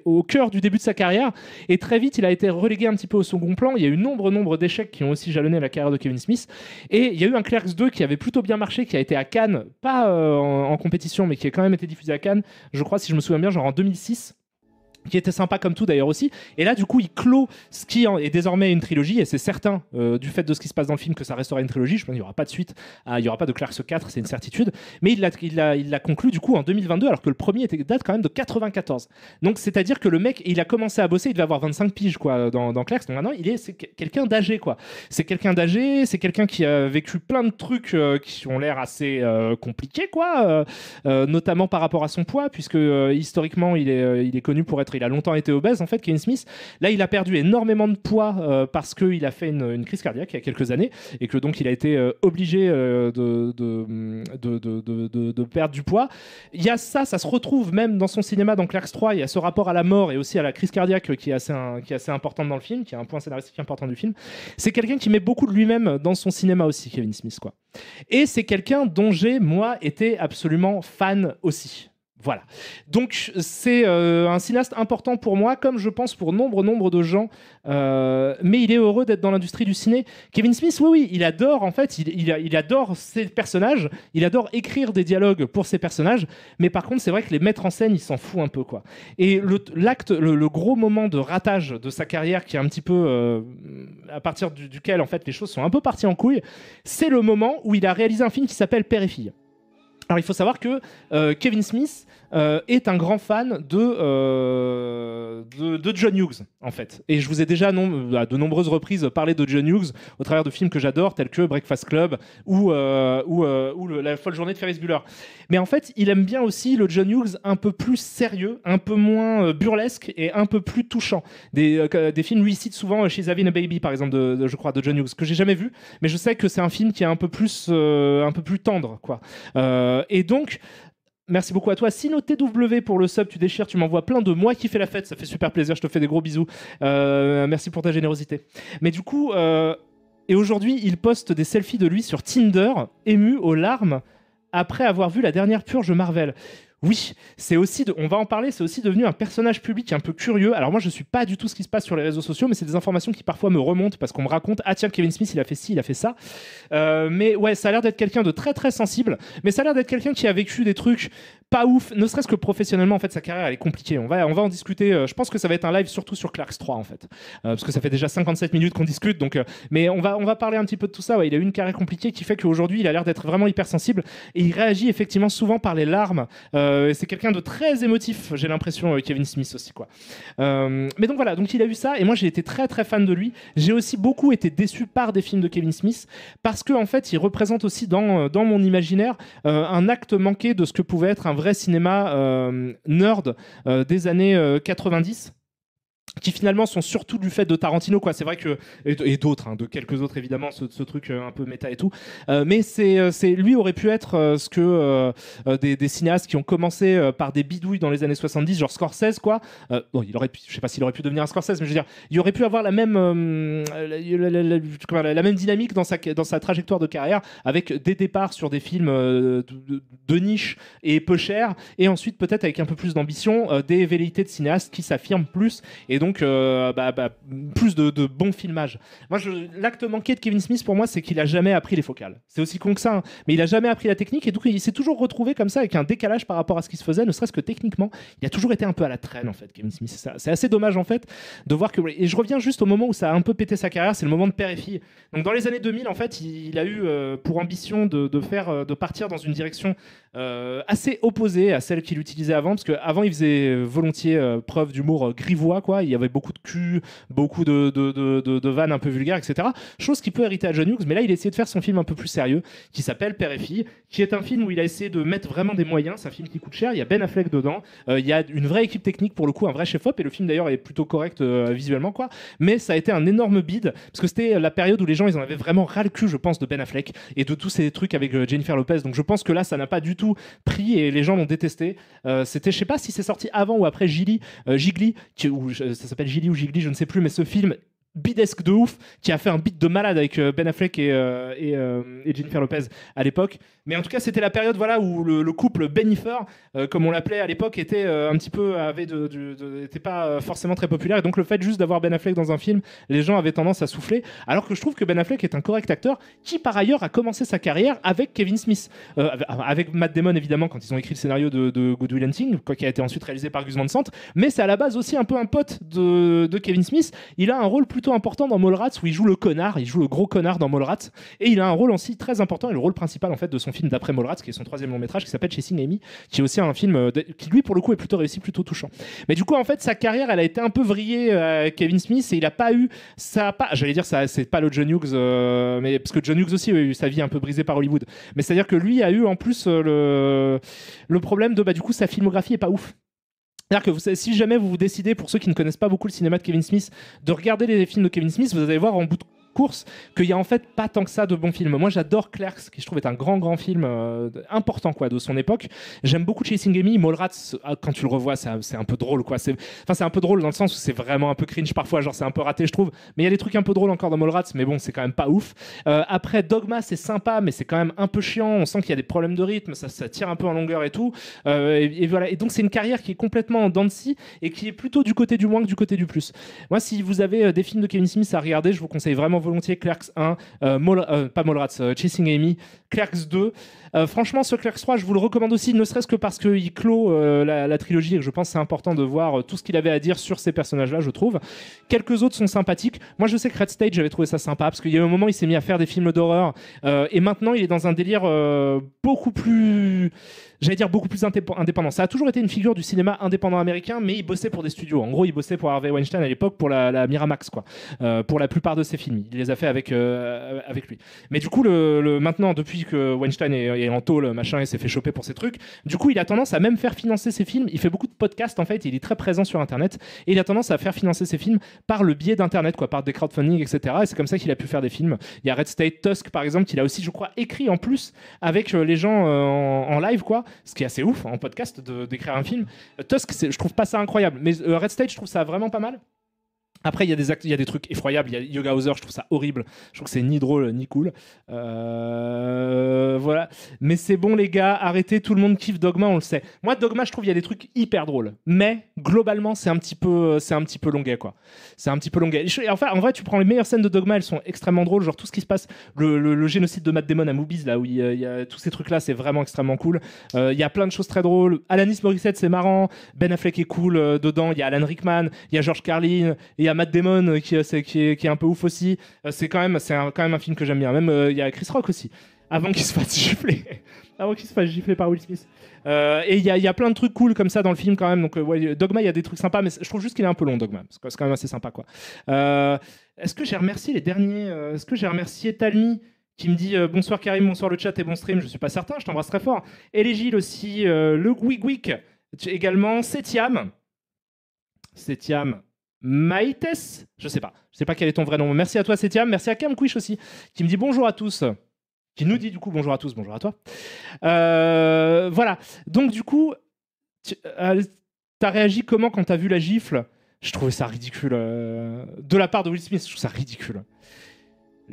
au cœur du début de sa carrière, et très vite il a été relégué un petit peu au second plan. Il y a eu nombre d'échecs qui ont aussi jalonné la carrière de Kevin Smith, et il y a eu un Clerks 2 qui avait plutôt bien marché, qui a été à Cannes, pas en compétition, mais qui a quand même été diffusé à Cannes, je crois, si je me souviens bien, genre en 2006. qui était sympa comme tout d'ailleurs aussi. Et là, du coup, il clôt ce qui est désormais une trilogie, et c'est certain, du fait de ce qui se passe dans le film, que ça restera une trilogie. Je pense qu'il n'y aura pas de suite, il n'y aura pas de Clerks 4, c'est une certitude. Mais il l'a conclu du coup en 2022, alors que le premier date quand même de 94. Donc c'est-à-dire que le mec, il a commencé à bosser, il devait avoir 25 piges quoi, dans Clerks. Donc maintenant, c'est quelqu'un d'âgé, quoi. C'est quelqu'un d'âgé, c'est quelqu'un qui a vécu plein de trucs qui ont l'air assez compliqués, quoi. Notamment par rapport à son poids, puisque historiquement, il est connu pour être... Il a longtemps été obèse, en fait, Kevin Smith. Là, il a perdu énormément de poids parce qu'il a fait une crise cardiaque il y a quelques années et que donc il a été obligé de perdre du poids. Il y a ça se retrouve même dans son cinéma, dans Clerks 3. Il y a ce rapport à la mort et aussi à la crise cardiaque qui est assez importante dans le film, qui est un point scénaristique important du film. C'est quelqu'un qui met beaucoup de lui-même dans son cinéma aussi, Kevin Smith, quoi. Et c'est quelqu'un dont j'ai, moi, été absolument fan aussi. Voilà. Donc c'est un cinéaste important pour moi, comme je pense pour nombre de gens. Mais il est heureux d'être dans l'industrie du ciné. Kevin Smith, oui, il adore en fait, il adore ses personnages, il adore écrire des dialogues pour ses personnages. Mais par contre, c'est vrai que les mettre en scène, il s'en fout un peu, quoi. Et le gros moment de ratage de sa carrière, qui est un petit peu à partir duquel en fait les choses sont un peu parties en couille, c'est le moment où il a réalisé un film qui s'appelle Père et fille. Alors il faut savoir que Kevin Smith est un grand fan de John Hughes, en fait. Et je vous ai déjà à de nombreuses reprises parlé de John Hughes au travers de films que j'adore, tels que Breakfast Club ou La folle journée de Ferris Bueller. Mais en fait, il aime bien aussi le John Hughes un peu plus sérieux, un peu moins burlesque et un peu plus touchant. Des films, lui, il cite souvent She's Having a Baby, par exemple, je crois, de John Hughes, que j'ai jamais vu, mais je sais que c'est un film qui est un peu plus tendre, quoi. Et donc... Merci beaucoup à toi. Sino TW pour le sub, tu déchires, tu m'envoies plein de moi qui fais la fête, ça fait super plaisir, je te fais des gros bisous. Merci pour ta générosité. Mais du coup, et aujourd'hui, il poste des selfies de lui sur Tinder, ému aux larmes, après avoir vu la dernière purge Marvel. Oui, on va en parler, c'est aussi devenu un personnage public un peu curieux. Alors moi, je suis pas du tout ce qui se passe sur les réseaux sociaux, mais c'est des informations qui parfois me remontent parce qu'on me raconte, ah tiens, Kevin Smith, il a fait ci, il a fait ça. Mais ouais, ça a l'air d'être quelqu'un de très très sensible, mais ça a l'air d'être quelqu'un qui a vécu des trucs pas ouf, ne serait-ce que professionnellement. En fait, sa carrière, elle est compliquée. On va en discuter. Je pense que ça va être un live surtout sur Clerks 3, en fait, parce que ça fait déjà 57 minutes qu'on discute. Donc, mais on va parler un petit peu de tout ça. Ouais, il a eu une carrière compliquée qui fait qu'aujourd'hui, il a l'air d'être vraiment hypersensible et il réagit effectivement souvent par les larmes. C'est quelqu'un de très émotif, j'ai l'impression, Kevin Smith aussi, quoi. Mais donc voilà, donc il a eu ça et moi j'ai été très très fan de lui. J'ai aussi beaucoup été déçu par des films de Kevin Smith parce que en fait, il représente aussi dans mon imaginaire un acte manqué de ce que pouvait être un vrai cinéma nerd des années 90. Qui finalement sont surtout du fait de Tarantino, quoi. C'est vrai que et d'autres, hein, de quelques autres évidemment, ce truc un peu méta et tout. Mais lui aurait pu être ce que des cinéastes qui ont commencé par des bidouilles dans les années 70, genre Scorsese, quoi. Bon, je sais pas s'il aurait pu devenir un Scorsese, mais je veux dire, il aurait pu avoir la même dynamique dans sa trajectoire de carrière, avec des départs sur des films de niche et peu chers, et ensuite peut-être avec un peu plus d'ambition, des velléités de cinéastes qui s'affirment plus. Et donc plus de bon filmage. Moi, l'acte manqué de Kevin Smith pour moi, c'est qu'il a jamais appris les focales. C'est aussi con que ça, hein. Mais il a jamais appris la technique et donc il s'est toujours retrouvé comme ça avec un décalage par rapport à ce qui se faisait, ne serait-ce que techniquement. Il a toujours été un peu à la traîne en fait, Kevin Smith. C'est assez dommage en fait de voir que. Et je reviens juste au moment où ça a un peu pété sa carrière, c'est le moment de Père et fille. Donc dans les années 2000 en fait, il a eu pour ambition de partir dans une direction assez opposée à celle qu'il utilisait avant, parce qu'avant il faisait volontiers preuve d'humour grivois, quoi. Il y avait beaucoup de cul, beaucoup de vannes un peu vulgaires, etc. Chose qui peut hériter à John Hughes, mais là il a essayé de faire son film un peu plus sérieux, qui s'appelle Père et fille, qui est un film où il a essayé de mettre vraiment des moyens. C'est un film qui coûte cher, il y a Ben Affleck dedans, il y a une vraie équipe technique pour le coup, un vrai chef-op, et le film d'ailleurs est plutôt correct visuellement, quoi. Mais ça a été un énorme bide, parce que c'était la période où les gens ils en avaient vraiment ras le cul, je pense, de Ben Affleck et de tous ces trucs avec Jennifer Lopez. Donc je pense que là ça n'a pas du tout pris et les gens l'ont détesté. C'était, je sais pas si c'est sorti avant ou après Gigli, ça s'appelle Gigli ou Gigli, je ne sais plus, mais ce film bidesque de ouf, qui a fait un beat de malade avec Ben Affleck et Jennifer Lopez à l'époque. Mais en tout cas, c'était la période voilà, où le couple Bennifer, comme on l'appelait à l'époque, était un petit peu était pas forcément très populaire. Et donc le fait juste d'avoir Ben Affleck dans un film, les gens avaient tendance à souffler. Alors que je trouve que Ben Affleck est un correct acteur qui, par ailleurs, a commencé sa carrière avec Kevin Smith, avec Matt Damon évidemment quand ils ont écrit le scénario de Good Will Hunting, qui a été ensuite réalisé par Gus Van Sant. Mais c'est à la base aussi un peu un pote de Kevin Smith. Il a un rôle plutôt important dans Mallrats où il joue le connard, il joue le gros connard dans Mallrats, et il a un rôle aussi très important et le rôle principal en fait de son film d'après Mallrats, qui est son 3e long métrage, qui s'appelle Chasing Amy, qui est aussi un film qui lui pour le coup est plutôt réussi, plutôt touchant. Mais du coup en fait sa carrière elle a été un peu vrillée à Kevin Smith et il a pas eu ça, pas, j'allais dire ça, c'est pas le John Hughes, mais parce que John Hughes aussi a eu sa vie un peu brisée par Hollywood. Mais c'est à dire que lui a eu en plus le problème de du coup sa filmographie est pas ouf. C'est-à-dire que si jamais vous vous décidez, pour ceux qui ne connaissent pas beaucoup le cinéma de Kevin Smith, de regarder les films de Kevin Smith, vous allez voir en bout de course qu'il y a en fait pas tant que ça de bons films. Moi j'adore Clerks, qui je trouve est un grand film important quoi, de son époque. J'aime beaucoup Chasing Amy. Mallrats, quand tu le revois, c'est un peu drôle quoi. C'est un peu drôle dans le sens où c'est vraiment un peu cringe parfois, genre c'est un peu raté je trouve. Mais il y a des trucs un peu drôles encore dans Mallrats, mais bon c'est quand même pas ouf. Après Dogma c'est sympa, mais c'est quand même un peu chiant. On sent qu'il y a des problèmes de rythme, ça tire un peu en longueur et tout. Et voilà. Et donc c'est une carrière qui est complètement en dents de scie et qui est plutôt du côté du moins que du côté du plus. Moi si vous avez des films de Kevin Smith à regarder, je vous conseille vraiment volontiers Clerks 1, pas Mallrats, Chasing Amy, Clerks 2. Franchement, ce Clerks 3, je vous le recommande aussi, ne serait-ce que parce qu'il clôt la trilogie et que je pense que c'est important de voir tout ce qu'il avait à dire sur ces personnages-là, je trouve. Quelques autres sont sympathiques. Moi, je sais que Red State, j'avais trouvé ça sympa parce qu'il y a un moment, il s'est mis à faire des films d'horreur et maintenant, il est dans un délire beaucoup plus... J'allais dire beaucoup plus indépendant. Ça a toujours été une figure du cinéma indépendant américain, mais il bossait pour des studios. En gros, il bossait pour Harvey Weinstein à l'époque pour la Miramax, quoi. Pour la plupart de ses films. Il les a fait avec lui. Mais du coup, maintenant, depuis que Weinstein est en tôle, machin, il s'est fait choper pour ses trucs, du coup, il a tendance à même faire financer ses films. Il fait beaucoup de podcasts, en fait. Il est très présent sur Internet. Et il a tendance à faire financer ses films par le biais d'Internet, quoi, par des crowdfunding, etc. Et c'est comme ça qu'il a pu faire des films. Il y a Red State, Tusk, par exemple, qu'il a aussi, je crois, écrit en plus avec les gens en live, quoi. Ce qui est assez ouf en podcast d'écrire un film. Tusk, je trouve pas ça incroyable, mais Red State, je trouve ça vraiment pas mal. Après, il y a des trucs effroyables. Il y a Yoga Hauser, je trouve ça horrible. Je trouve que c'est ni drôle ni cool. Voilà. Mais c'est bon, les gars, arrêtez. Tout le monde kiffe Dogma, on le sait. Moi, Dogma, je trouve qu'il y a des trucs hyper drôles. Mais globalement, c'est un petit peu longuet, quoi. C'est un petit peu longuet. Enfin, en vrai, tu prends les meilleures scènes de Dogma, elles sont extrêmement drôles. Genre tout ce qui se passe, le génocide de Matt Damon à Movies, là où il y a tous ces trucs-là, c'est vraiment extrêmement cool. Il y a plein de choses très drôles. Alanis Morissette, c'est marrant. Ben Affleck est cool dedans. Il y a Alan Rickman, il y a George Carlin, il y a Matt Damon qui est un peu ouf aussi. C'est quand même un film que j'aime bien. Même il y a Chris Rock aussi. Avant qu'il se fasse gifler. Avant qu'il se fasse gifler par Will Smith. Et il y a plein de trucs cool comme ça dans le film quand même. Donc ouais, Dogma, il y a des trucs sympas, mais je trouve juste qu'il est un peu long, Dogma. Parce que c'est quand même assez sympa, quoi. Est-ce que j'ai remercié les derniers Est-ce que j'ai remercié Talmi qui me dit bonsoir Karim, bonsoir le chat et bon stream. Je suis pas certain, je t'embrasse très fort. Et les Gilles aussi, le Gwigwik également, Setiam Maïtes, je sais pas quel est ton vrai nom. Merci à toi Setiam, merci à Camquish aussi qui me dit bonjour à tous, qui nous dit du coup bonjour à tous, bonjour à toi. Voilà, donc du coup t'as réagi comment quand t'as vu la gifle? Je trouvais ça ridicule de la part de Will Smith, je trouve ça ridicule.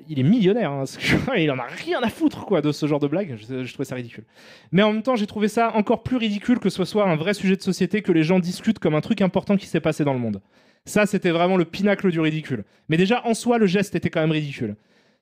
Il est millionnaire, hein, il en a rien à foutre quoi, de ce genre de blague, je trouvais ça ridicule. Mais en même temps, j'ai trouvé ça encore plus ridicule que ce soit un vrai sujet de société, que les gens discutent comme un truc important qui s'est passé dans le monde. Ça, c'était vraiment le pinacle du ridicule. Mais déjà, en soi, le geste était quand même ridicule.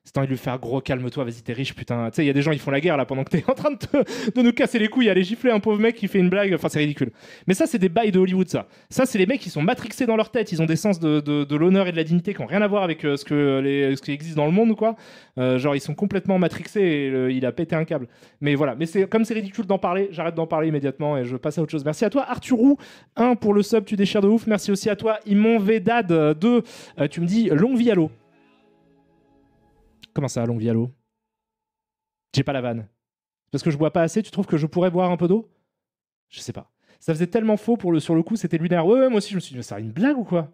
C'est envie de lui faire gros, calme-toi, vas-y, t'es riche, putain. Tu sais, il y a des gens, ils font la guerre là pendant que t'es en train de nous casser les couilles, aller gifler un pauvre mec qui fait une blague. Enfin, c'est ridicule. Mais ça, c'est des bails de Hollywood, ça. Ça, c'est les mecs qui sont matrixés dans leur tête. Ils ont des sens de l'honneur et de la dignité qui n'ont rien à voir avec ce qui existe dans le monde, quoi. Genre, ils sont complètement matrixés et il a pété un câble. Mais voilà. Mais comme c'est ridicule d'en parler, j'arrête d'en parler immédiatement et je passe à autre chose. Merci à toi, Arthurou, 1 pour le sub, tu déchires de ouf. Merci aussi à toi, Imon Vedad, 2. Tu me dis longue vie à l'eau. Comment ça, longue vie à l'eau? J'ai pas la vanne. Parce que je bois pas assez, tu trouves que je pourrais boire un peu d'eau? Je sais pas. Ça faisait tellement faux sur le coup, c'était lunaire. Ouais, moi aussi, je me suis dit, mais c'est une blague ou quoi?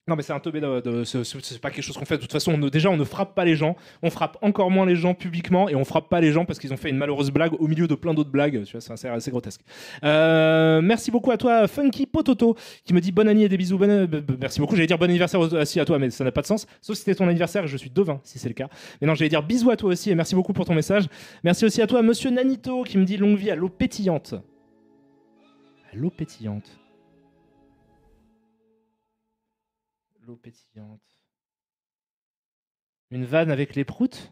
Non, mais c'est un teubé c'est pas quelque chose qu'on fait. De toute façon, déjà, on ne frappe pas les gens. On frappe encore moins les gens publiquement et on frappe pas les gens parce qu'ils ont fait une malheureuse blague au milieu de plein d'autres blagues. Tu vois, c'est assez grotesque. Merci beaucoup à toi, Funky Pototo, qui me dit bonne année et des bisous. Merci beaucoup. J'allais dire bon anniversaire aussi à toi, mais ça n'a pas de sens. Sauf si c'était ton anniversaire et je suis devin, si c'est le cas. Mais non, j'allais dire bisous à toi aussi et merci beaucoup pour ton message. Merci aussi à toi, monsieur Nanito, qui me dit longue vie à l'eau pétillante. À l'eau pétillante. L'eau pétillante. Une vanne avec les proutes ?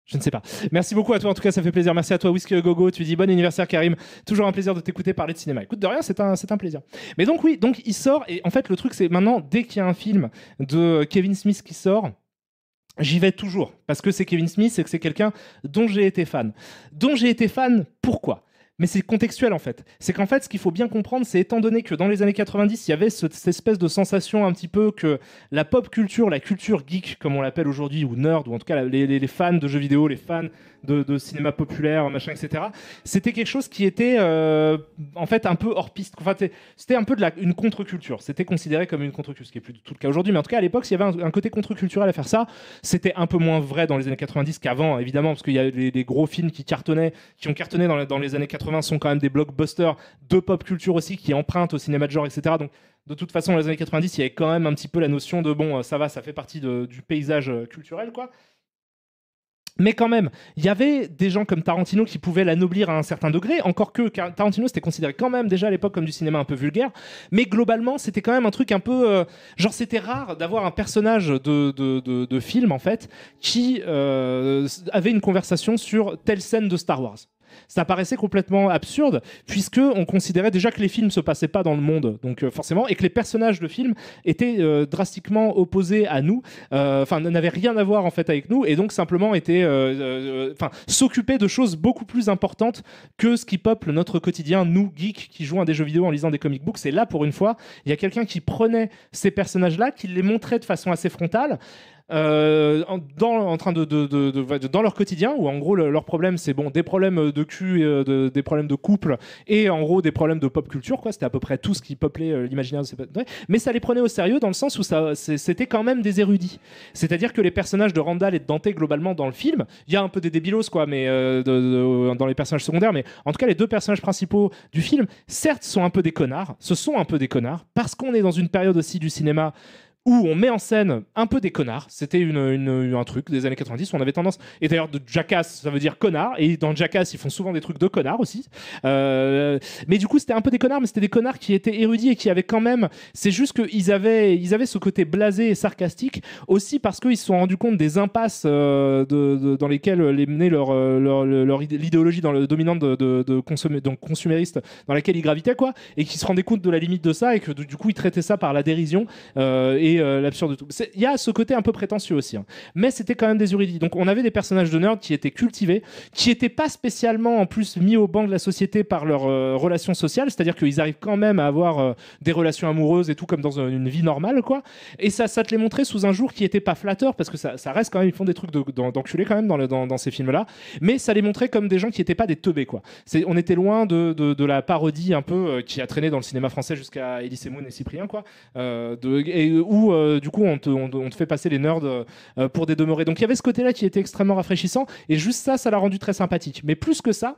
Je ne sais pas. Merci beaucoup à toi, en tout cas ça fait plaisir. Merci à toi Whisky Gogo, tu dis bon anniversaire Karim. Toujours un plaisir de t'écouter parler de cinéma. Écoute, de rien, c'est un plaisir. Mais donc oui, donc il sort, et en fait le truc c'est maintenant, dès qu'il y a un film de Kevin Smith qui sort, j'y vais toujours, parce que c'est Kevin Smith et que c'est quelqu'un dont j'ai été fan. Dont j'ai été fan, pourquoi ? Mais c'est contextuel en fait. C'est qu'en fait, ce qu'il faut bien comprendre, c'est étant donné que dans les années 90, il y avait cette espèce de sensation un petit peu que la pop culture, la culture geek, comme on l'appelle aujourd'hui, ou nerd, ou en tout cas les fans de jeux vidéo, les fans de cinéma populaire, machin, etc., c'était quelque chose qui était en fait un peu hors piste. Enfin, c'était un peu une contre-culture. C'était considéré comme une contre-culture, ce qui est plus du tout le cas aujourd'hui. Mais en tout cas, à l'époque, il y avait un côté contre-culturel à faire ça. C'était un peu moins vrai dans les années 90 qu'avant, évidemment, parce qu'il y a les gros films qui ont cartonné dans les années 80 sont quand même des blockbusters de pop culture aussi qui empruntent au cinéma de genre, etc. Donc de toute façon, dans les années 90, il y avait quand même un petit peu la notion de bon, ça fait partie du paysage culturel, quoi. Mais quand même, il y avait des gens comme Tarantino qui pouvaient l'anoblir à un certain degré, encore que Tarantino c'était considéré quand même déjà à l'époque comme du cinéma un peu vulgaire, mais globalement c'était quand même un truc un peu... genre c'était rare d'avoir un personnage de film en fait qui avait une conversation sur telle scène de Star Wars. Ça paraissait complètement absurde, puisque on considérait déjà que les films se passaient pas dans le monde, donc forcément, et que les personnages de films étaient drastiquement opposés à nous, n'avaient rien à voir en fait avec nous, et donc simplement étaient, s'occupaient de choses beaucoup plus importantes que ce qui peuple notre quotidien, nous geeks qui jouons à des jeux vidéo en lisant des comic books. C'est là pour une fois, il y a quelqu'un qui prenait ces personnages-là, qui les montrait de façon assez frontale. Dans leur quotidien, où en gros leur problème c'est des problèmes de cul, des problèmes de couple et en gros des problèmes de pop culture, quoi. C'était à peu près tout ce qui peuplait l'imaginaire, mais ça les prenait au sérieux dans le sens où c'était quand même des érudits. C'est-à-dire que les personnages de Randall et de Dante globalement dans le film, il y a un peu des débilos quoi, mais dans les personnages secondaires, mais en tout cas les deux personnages principaux du film, certes sont un peu des connards, parce qu'on est dans une période aussi du cinéma où on met en scène un peu des connards. C'était un truc des années 90 où on avait tendance... Et d'ailleurs, de Jackass, ça veut dire connard. Et dans Jackass, ils font souvent des trucs de connards aussi. Mais du coup, c'était un peu des connards, mais c'était des connards qui étaient érudits et qui avaient quand même... C'est juste qu'ils avaient ce côté blasé et sarcastique, aussi parce qu'ils se sont rendus compte des impasses dans lesquelles les menait l'idéologie dominante donc consumériste dans laquelle ils gravitaient, quoi, et qui se rendaient compte de la limite de ça et que du coup, ils traitaient ça par la dérision et l'absurde de tout. Il y a ce côté un peu prétentieux aussi, hein. Mais c'était quand même des érudits. Donc on avait des personnages de nerds qui étaient cultivés, qui n'étaient pas spécialement en plus mis au banc de la société par leurs relations sociales, c'est-à-dire qu'ils arrivent quand même à avoir des relations amoureuses et tout comme dans une vie normale, quoi. Et ça te les montrait sous un jour qui était pas flatteur, parce que ça reste quand même, ils font des trucs d'enculés quand même dans ces films-là, mais ça les montrait comme des gens qui n'étaient pas des teubés, quoi. On était loin de la parodie un peu qui a traîné dans le cinéma français jusqu'à Elie Semoun et Cyprien, quoi. Où du coup on te fait passer les nerds pour des demeurés. Donc il y avait ce côté-là qui était extrêmement rafraîchissant, et juste ça l'a rendu très sympathique. Mais plus que ça,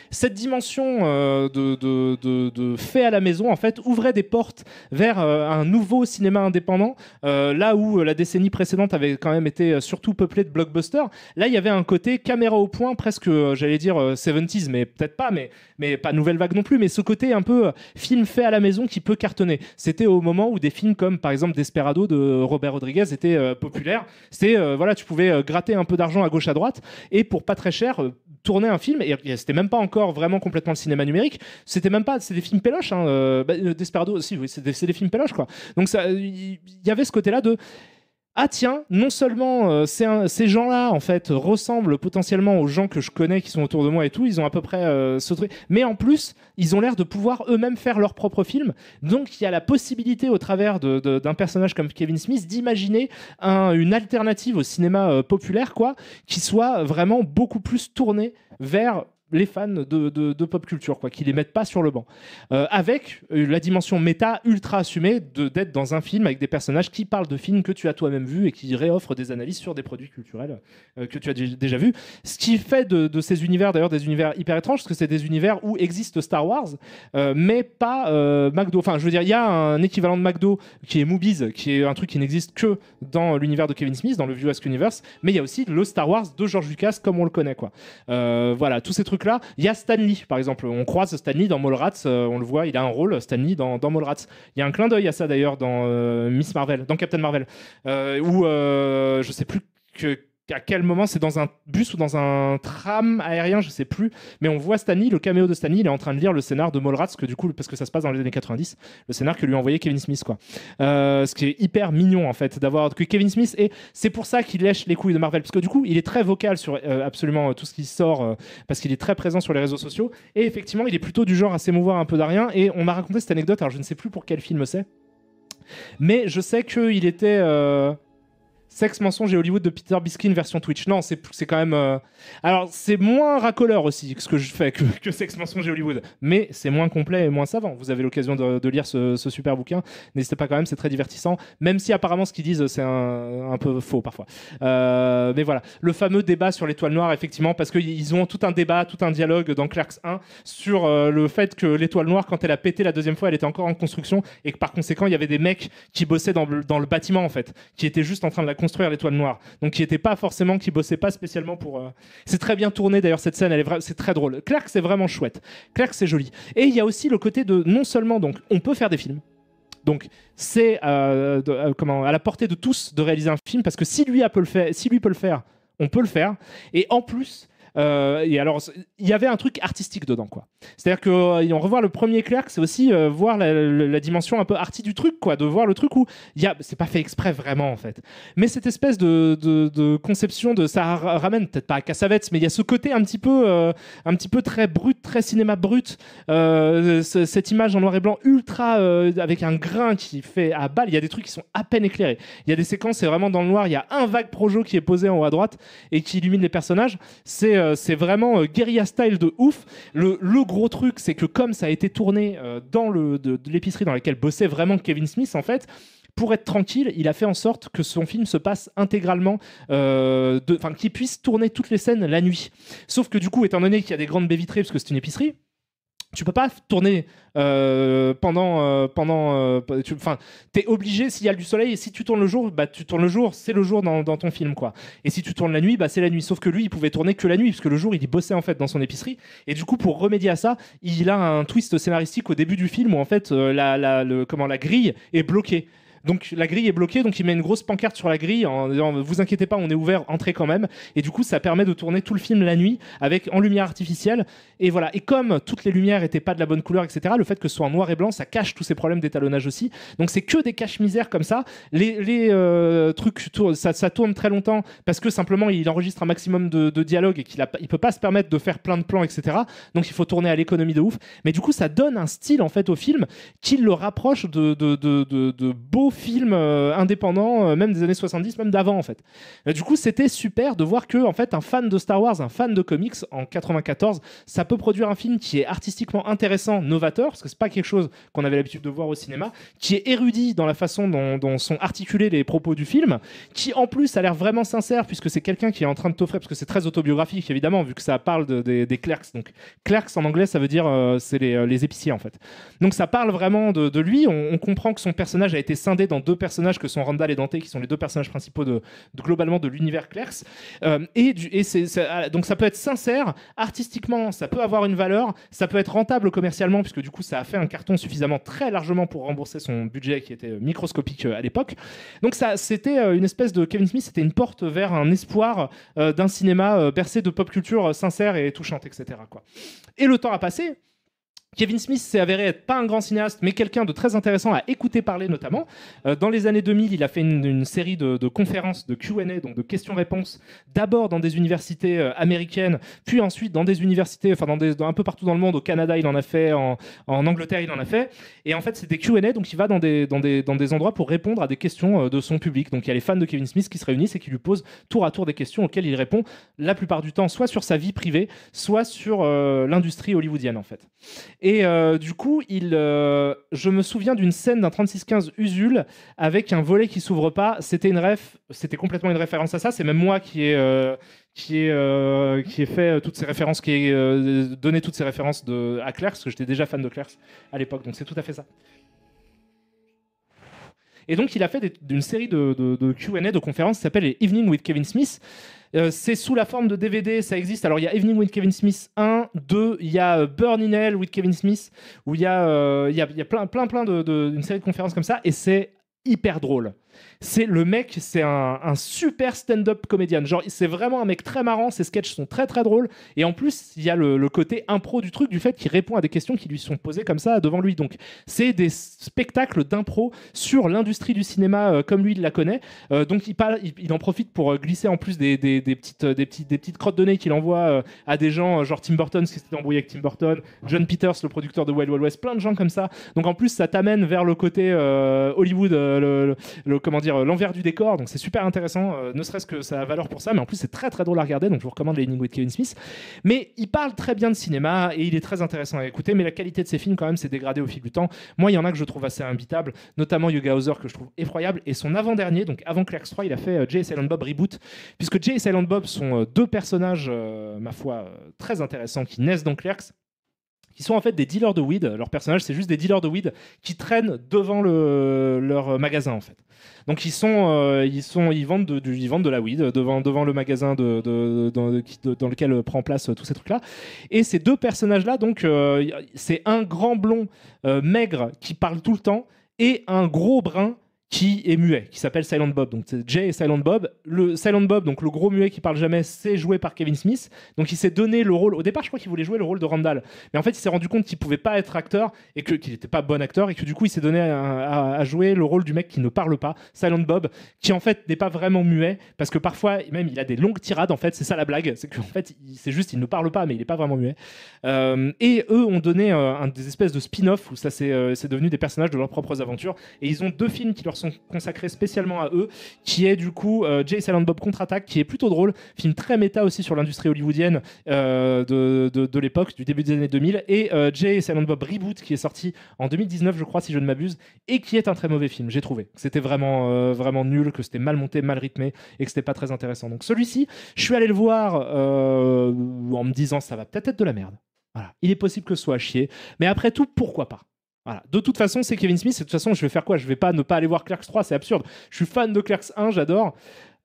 cette dimension de fait à la maison en fait ouvrait des portes vers un nouveau cinéma indépendant, là où la décennie précédente avait quand même été surtout peuplée de blockbusters. Là il y avait un côté caméra au point, presque j'allais dire 70s, mais peut-être pas, mais pas nouvelle vague non plus, mais ce côté un peu film fait à la maison qui peut cartonner. C'était au moment où des films comme par exemple Desperado de Robert Rodriguez étaient populaires. Voilà, tu pouvais gratter un peu d'argent à gauche à droite et pour pas très cher tourner un film, et c'était même pas encore vraiment complètement le cinéma numérique, c'est des films péloches, hein. Desperado aussi, oui, c'est des films péloches, quoi. Donc il y avait ce côté-là de ah tiens, non seulement ces gens-là en fait ressemblent potentiellement aux gens que je connais qui sont autour de moi et tout, ils ont à peu près ce truc, mais en plus ils ont l'air de pouvoir eux-mêmes faire leur propre film. Donc il y a la possibilité au travers d'un personnage comme Kevin Smith d'imaginer une alternative au cinéma populaire, quoi, qui soit vraiment beaucoup plus tournée vers les fans de pop culture, quoi, qui les mettent pas sur le banc. Avec la dimension méta ultra assumée d'être dans un film avec des personnages qui parlent de films que tu as toi-même vus et qui réoffrent des analyses sur des produits culturels que tu as déjà vus. Ce qui fait de ces univers, d'ailleurs, des univers hyper étranges, parce que c'est des univers où existe Star Wars, mais pas McDo. Enfin, je veux dire, il y a un équivalent de McDo qui est Moobies, qui est un truc qui n'existe que dans l'univers de Kevin Smith, dans le View Ask Universe, mais il y a aussi le Star Wars de George Lucas comme on le connaît, quoi. Voilà, tous ces trucs-là. Il y a Stan Lee, par exemple. On croise Stan Lee dans Mallrats, on le voit, il a un rôle, Stan Lee, dans Mallrats. Il y a un clin d'œil à ça, d'ailleurs, dans Miss Marvel, dans Captain Marvel, où je sais plus à quel moment, c'est dans un bus ou dans un tram aérien, je sais plus, mais on voit Stanley, le caméo de Stanley, il est en train de lire le scénar de Mallrats, que du coup, parce que ça se passe dans les années 90, le scénar que lui a envoyé Kevin Smith, quoi. Ce qui est hyper mignon, en fait, d'avoir que Kevin Smith, et c'est pour ça qu'il lèche les couilles de Marvel, parce que du coup, il est très vocal sur absolument tout ce qui sort, parce qu'il est très présent sur les réseaux sociaux, et effectivement, il est plutôt du genre à s'émouvoir un peu d'arien, et on m'a raconté cette anecdote, alors je ne sais plus pour quel film c'est, mais je sais qu'il était... Sexe, mensonge et Hollywood de Peter Biskin version Twitch. Non, c'est quand même... Alors, c'est moins racoleur aussi que ce que je fais que Sexe, mensonge et Hollywood. Mais c'est moins complet et moins savant. Vous avez l'occasion de lire ce super bouquin. N'hésitez pas quand même, c'est très divertissant. Même si apparemment ce qu'ils disent, c'est un peu faux parfois. Mais voilà. Le fameux débat sur l'étoile noire, effectivement, parce qu'ils ont tout un débat, tout un dialogue dans Clerks 1 sur le fait que l'étoile noire, quand elle a pété la deuxième fois, elle était encore en construction et que par conséquent, il y avait des mecs qui bossaient dans le bâtiment, en fait, qui étaient juste en train de la construire, l'étoile noire, donc qui bossaient pas spécialement pour c'est très bien tourné d'ailleurs, cette scène, c'est très drôle. Clerks, c'est vraiment chouette. Clerks, c'est joli, et il y a aussi le côté de non seulement, donc on peut faire des films, donc c'est à la portée de tous de réaliser un film, parce que si lui peut le faire, on peut le faire, et en plus et alors, il y avait un truc artistique dedans, quoi. C'est-à-dire qu'on revoit le premier Clerks, c'est aussi voir la dimension un peu arty du truc, quoi, de voir le truc où c'est pas fait exprès vraiment, en fait. Mais cette espèce de conception ça ramène peut-être pas à Cassavetes, mais il y a ce côté un petit peu très brut, très cinéma brut, cette image en noir et blanc ultra avec un grain qui fait à balle. Il y a des trucs qui sont à peine éclairés. Il y a des séquences, c'est vraiment dans le noir. Il y a un vague projo qui est posé en haut à droite et qui illumine les personnages. C'est vraiment guérilla style de ouf. Le gros truc, c'est que comme ça a été tourné dans de l'épicerie dans laquelle bossait vraiment Kevin Smith, en fait, pour être tranquille, il a fait en sorte que son film se passe intégralement, qu'il puisse tourner toutes les scènes la nuit. Sauf que du coup, étant donné qu'il y a des grandes baies vitrées, parce que c'est une épicerie, tu peux pas tourner t'es obligé, s'il y a du soleil, et si tu tournes le jour, tu tournes le jour, c'est le jour dans ton film, quoi. Et si tu tournes la nuit, c'est la nuit. Sauf que lui, il pouvait tourner que la nuit, parce que le jour, il y bossait en fait dans son épicerie. Et du coup, pour remédier à ça, il a un twist scénaristique au début du film où en fait la grille est bloquée. Donc la grille est bloquée, donc il met une grosse pancarte sur la grille en disant vous inquiétez pas, on est ouvert, entrez quand même. Et du coup, ça permet de tourner tout le film la nuit en lumière artificielle. Et voilà. Et comme toutes les lumières étaient pas de la bonne couleur, etc., le fait que ce soit en noir et blanc, ça cache tous ces problèmes d'étalonnage aussi. Donc c'est que des caches-misères comme ça. Les trucs, ça tourne très longtemps parce que simplement il enregistre un maximum de dialogue et il peut pas se permettre de faire plein de plans, etc. Donc il faut tourner à l'économie de ouf. Mais du coup, ça donne un style en fait au film qui le rapproche de beaux films indépendants, même des années 70, même d'avant en fait. Du coup, c'était super de voir que en fait un fan de Star Wars, un fan de comics en 94, ça peut produire un film qui est artistiquement intéressant, novateur, parce que c'est pas quelque chose qu'on avait l'habitude de voir au cinéma, qui est érudit dans la façon dont sont articulés les propos du film, qui en plus a l'air vraiment sincère puisque c'est quelqu'un qui est en train de t'offrir, parce que c'est très autobiographique évidemment vu que ça parle des clerks. Donc clerks en anglais ça veut dire c'est les épiciers en fait. Donc ça parle vraiment de lui. On comprend que son personnage a été scindé dans deux personnages que sont Randall et Dante, qui sont les deux personnages principaux globalement de l'univers Clerks. Donc ça peut être sincère, artistiquement ça peut avoir une valeur, ça peut être rentable commercialement puisque du coup ça a fait un carton suffisamment très largement pour rembourser son budget qui était microscopique à l'époque. Donc ça c'était une espèce de Kevin Smith, c'était une porte vers un espoir d'un cinéma bercé de pop culture sincère et touchante, etc., quoi. Et le temps a passé. Kevin Smith s'est avéré être pas un grand cinéaste, mais quelqu'un de très intéressant à écouter parler notamment. Dans les années 2000, il a fait une série de conférences, de Q&A, donc de questions-réponses, d'abord dans des universités américaines, puis ensuite dans des universités, enfin un peu partout dans le monde. Au Canada, il en a fait, en Angleterre, il en a fait. Et en fait, c'est des Q&A, donc il va dans des endroits pour répondre à des questions de son public. Donc il y a les fans de Kevin Smith qui se réunissent et qui lui posent tour à tour des questions auxquelles il répond la plupart du temps, soit sur sa vie privée, soit sur l'industrie hollywoodienne en fait. Et du coup, je me souviens d'une scène d'un 3615 Usul avec un volet qui s'ouvre pas. C'était complètement une référence à ça. C'est même moi qui ai fait toutes ces références, qui ai donné toutes ces références à Clerks, parce que j'étais déjà fan de Clerks à l'époque. Donc c'est tout à fait ça. Et donc, il a fait d'une série de Q&A, de conférences qui s'appelle les Evening with Kevin Smith. C'est sous la forme de DVD, ça existe. Alors, il y a Evening with Kevin Smith 1, 2, il y a Burn in Hell with Kevin Smith, où il y a plein d'une série de conférences comme ça, et c'est hyper drôle. Le mec, c'est un super stand-up comédien. Genre, c'est vraiment un mec très marrant. Ses sketchs sont très très drôles. Et en plus, il y a le côté impro du truc, du fait qu'il répond à des questions qui lui sont posées comme ça devant lui. Donc, c'est des spectacles d'impro sur l'industrie du cinéma comme lui il la connaît. Donc, il en profite pour glisser en plus des petites crottes de nez qu'il envoie à des gens, genre Tim Burton, qui s'était embrouillé avec Tim Burton, John Peters, le producteur de Wild Wild West, plein de gens comme ça. Donc, en plus, ça t'amène vers le côté Hollywood, l'envers du décor, donc c'est super intéressant, ne serait-ce que ça a valeur pour ça, mais en plus c'est très très drôle à regarder, donc je vous recommande les Evening with Kevin Smith. Mais il parle très bien de cinéma et il est très intéressant à écouter, mais la qualité de ses films quand même s'est dégradée au fil du temps. Moi, il y en a que je trouve assez imbitables, notamment Yoga Hauser que je trouve effroyable, et son avant-dernier, donc avant Clerks 3, il a fait Jay et Silent Bob Reboot, puisque Jay et Silent Bob sont deux personnages, ma foi, très intéressants qui naissent dans Clerks, qui sont en fait des dealers de weed. Leurs personnages, c'est juste des dealers de weed qui traînent devant leur magasin en fait. Donc ils vendent de la weed devant le magasin dans lequel prend place tous ces trucs-là. Et ces deux personnages-là, donc c'est un grand blond maigre qui parle tout le temps et un gros brun qui est muet, qui s'appelle Silent Bob. Donc c'est Jay et Silent Bob. Le Silent Bob, donc le gros muet qui parle jamais, c'est joué par Kevin Smith. Donc il s'est donné le rôle. Au départ, je crois qu'il voulait jouer le rôle de Randall, mais en fait, il s'est rendu compte qu'il pouvait pas être acteur et qu'il n'était pas bon acteur et que du coup, il s'est donné à jouer le rôle du mec qui ne parle pas, Silent Bob, qui en fait n'est pas vraiment muet parce que parfois même il a des longues tirades. En fait, c'est ça la blague, c'est qu'en fait, c'est juste il ne parle pas, mais il n'est pas vraiment muet. Et eux ont donné des espèces de spin-off où ça c'est devenu des personnages de leurs propres aventures. Et ils ont deux films qui leur sont consacrés spécialement à eux, qui est du coup Jay et Silent Bob contre-attaque, qui est plutôt drôle, film très méta aussi sur l'industrie hollywoodienne de l'époque, du début des années 2000, et Jay et Silent Bob Reboot, qui est sorti en 2019 je crois si je ne m'abuse, et qui est un très mauvais film, j'ai trouvé. C'était vraiment nul, que c'était mal monté, mal rythmé, et que c'était pas très intéressant. Donc celui-ci, je suis allé le voir en me disant ça va peut-être être de la merde. Voilà. Il est possible que ce soit à chier, mais après tout, pourquoi pas? Voilà. De toute façon, c'est Kevin Smith. Et de toute façon, je vais faire quoi? Je vais pas ne pas aller voir Clerks 3, c'est absurde. Je suis fan de Clerks 1, j'adore.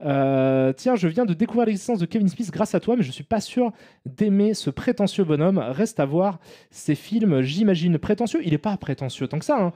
Tiens, je viens de découvrir l'existence de Kevin Smith grâce à toi, mais je suis pas sûr d'aimer ce prétentieux bonhomme. Reste à voir ses films, j'imagine. Prétentieux? Il est pas prétentieux tant que ça, hein.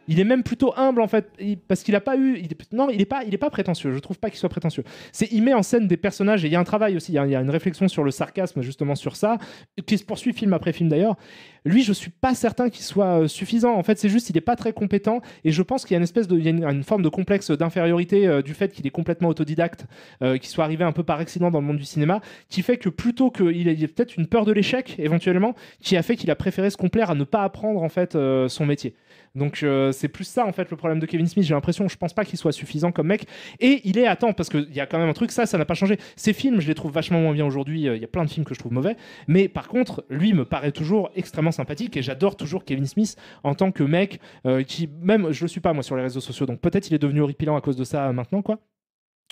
Il est même plutôt humble en fait, parce qu'il a pas eu. Non, il est pas prétentieux. Je trouve pas qu'il soit prétentieux. Il met en scène des personnages et il y a un travail aussi. Il y a une réflexion sur le sarcasme justement sur ça, qui se poursuit film après film d'ailleurs. Lui, je suis pas certain qu'il soit suffisant. En fait, c'est juste il est pas très compétent et je pense qu'il y a une forme de complexe d'infériorité du fait qu'il est complètement autodidacte, qu'il soit arrivé un peu par accident dans le monde du cinéma, qui fait que plutôt qu'il ait peut-être une peur de l'échec éventuellement, qui a fait qu'il a préféré se complaire à ne pas apprendre en fait son métier. Donc c'est plus ça en fait le problème de Kevin Smith, j'ai l'impression. Je pense pas qu'il soit suffisant comme mec, et il est parce qu'il y a quand même un truc, ça n'a pas changé. Ces films, je les trouve vachement moins bien aujourd'hui. Il y a plein de films que je trouve mauvais, mais par contre lui me paraît toujours extrêmement sympathique, et j'adore toujours Kevin Smith en tant que mec qui, même je le suis pas moi sur les réseaux sociaux, donc peut-être il est devenu horripilant à cause de ça maintenant quoi,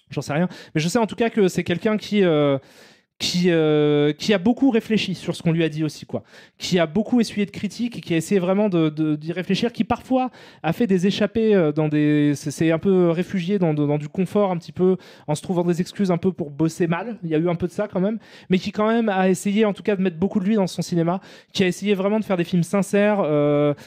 j'en sais rien, mais je sais en tout cas que c'est quelqu'un qui a beaucoup réfléchi sur ce qu'on lui a dit aussi, quoi. Qui a beaucoup essuyé de critiques, qui a essayé vraiment d'y réfléchir, qui parfois a fait des échappées c'est un peu réfugié dans du confort un petit peu, en se trouvant des excuses un peu pour bosser mal. Il y a eu un peu de ça quand même, mais qui quand même a essayé en tout cas de mettre beaucoup de lui dans son cinéma, qui a essayé vraiment de faire des films sincères,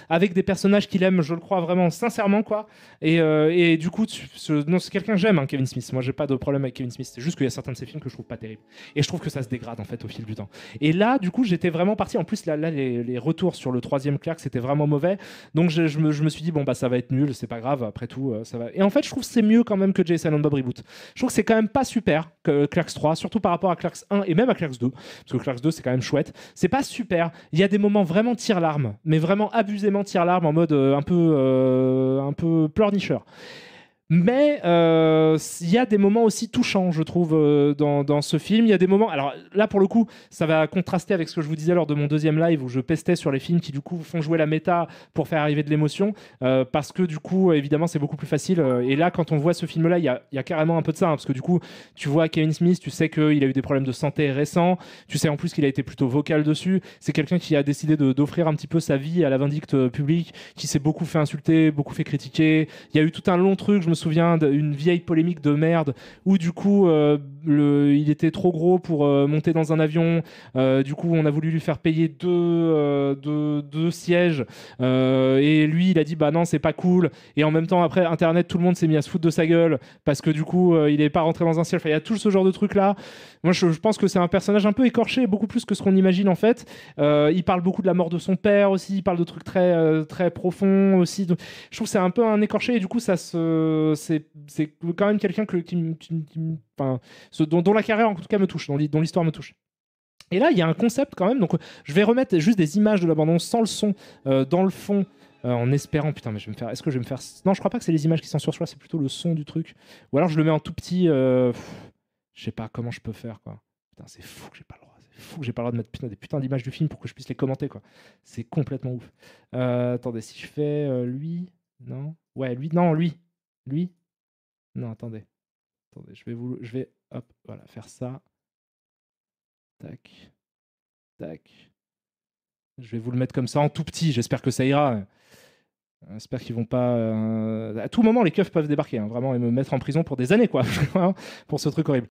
avec des personnages qu'il aime, je le crois vraiment sincèrement, quoi. Et du coup, c'est quelqu'un que j'aime, hein, Kevin Smith. Moi, j'ai pas de problème avec Kevin Smith. C'est juste qu'il y a certains de ses films que je trouve pas terribles. Et je trouve trouve que ça se dégrade en fait au fil du temps. Et là, du coup, j'étais vraiment parti. En plus, là les retours sur le troisième Clerks c'était vraiment mauvais. Donc je me suis dit bon bah ça va être nul, c'est pas grave. Après tout, ça va. Et en fait, je trouve que c'est mieux quand même que Jay et Silent Bob Reboot. Je trouve que c'est quand même pas super que Clerks 3, surtout par rapport à Clerks 1 et même à Clerks 2, parce que Clerks 2 c'est quand même chouette. C'est pas super. Il y a des moments vraiment tire-larme, mais vraiment abusément tire-larme en mode un peu pleurnicheur. Mais il y a des moments aussi touchants, je trouve, dans ce film. Il y a des moments... Alors là, pour le coup, ça va contraster avec ce que je vous disais lors de mon deuxième live où je pestais sur les films qui, du coup, font jouer la méta pour faire arriver de l'émotion. Parce que, du coup, évidemment, c'est beaucoup plus facile. Et là, quand on voit ce film-là, il y a carrément un peu de ça. Hein, parce que, du coup, tu vois Kevin Smith, tu sais qu'il a eu des problèmes de santé récents. Tu sais en plus qu'il a été plutôt vocal dessus. C'est quelqu'un qui a décidé d'offrir un petit peu sa vie à la vindicte publique, qui s'est beaucoup fait insulter, beaucoup fait critiquer. Il y a eu tout un long truc, je me souviens d'une vieille polémique de merde où du coup il était trop gros pour monter dans un avion, du coup on a voulu lui faire payer deux sièges et lui il a dit bah non c'est pas cool, et en même temps après internet tout le monde s'est mis à se foutre de sa gueule parce que du coup il est pas rentré dans un siège. Enfin, il y a tout ce genre de truc là. Moi je pense que c'est un personnage un peu écorché, beaucoup plus que ce qu'on imagine en fait. Il parle beaucoup de la mort de son père aussi, il parle de trucs très, très profonds aussi. Donc, je trouve que c'est un peu un écorché et du coup c'est quand même quelqu'un dont la carrière en tout cas me touche, dont l'histoire me touche. Et là il y a un concept quand même, donc je vais remettre juste des images de l'abandon sans le son dans le fond, en espérant, putain mais est-ce que je vais me faire... Non, je crois pas que c'est les images qui sont sur soi, c'est plutôt le son du truc, ou alors je le mets en tout petit, je sais pas comment je peux faire quoi. Putain c'est fou que j'ai pas le droit. C'est fou que j'ai pas le droit de mettre des putains d'images du film pour que je puisse les commenter quoi. C'est complètement ouf. Attendez, si je fais lui, non, ouais lui, non lui, non attendez, je vais hop voilà faire ça, tac, je vais vous le mettre comme ça en tout petit. J'espère que ça ira. J'espère qu'ils vont pas à tout moment les keufs peuvent débarquer hein, vraiment et me mettre en prison pour des années quoi pour ce truc horrible.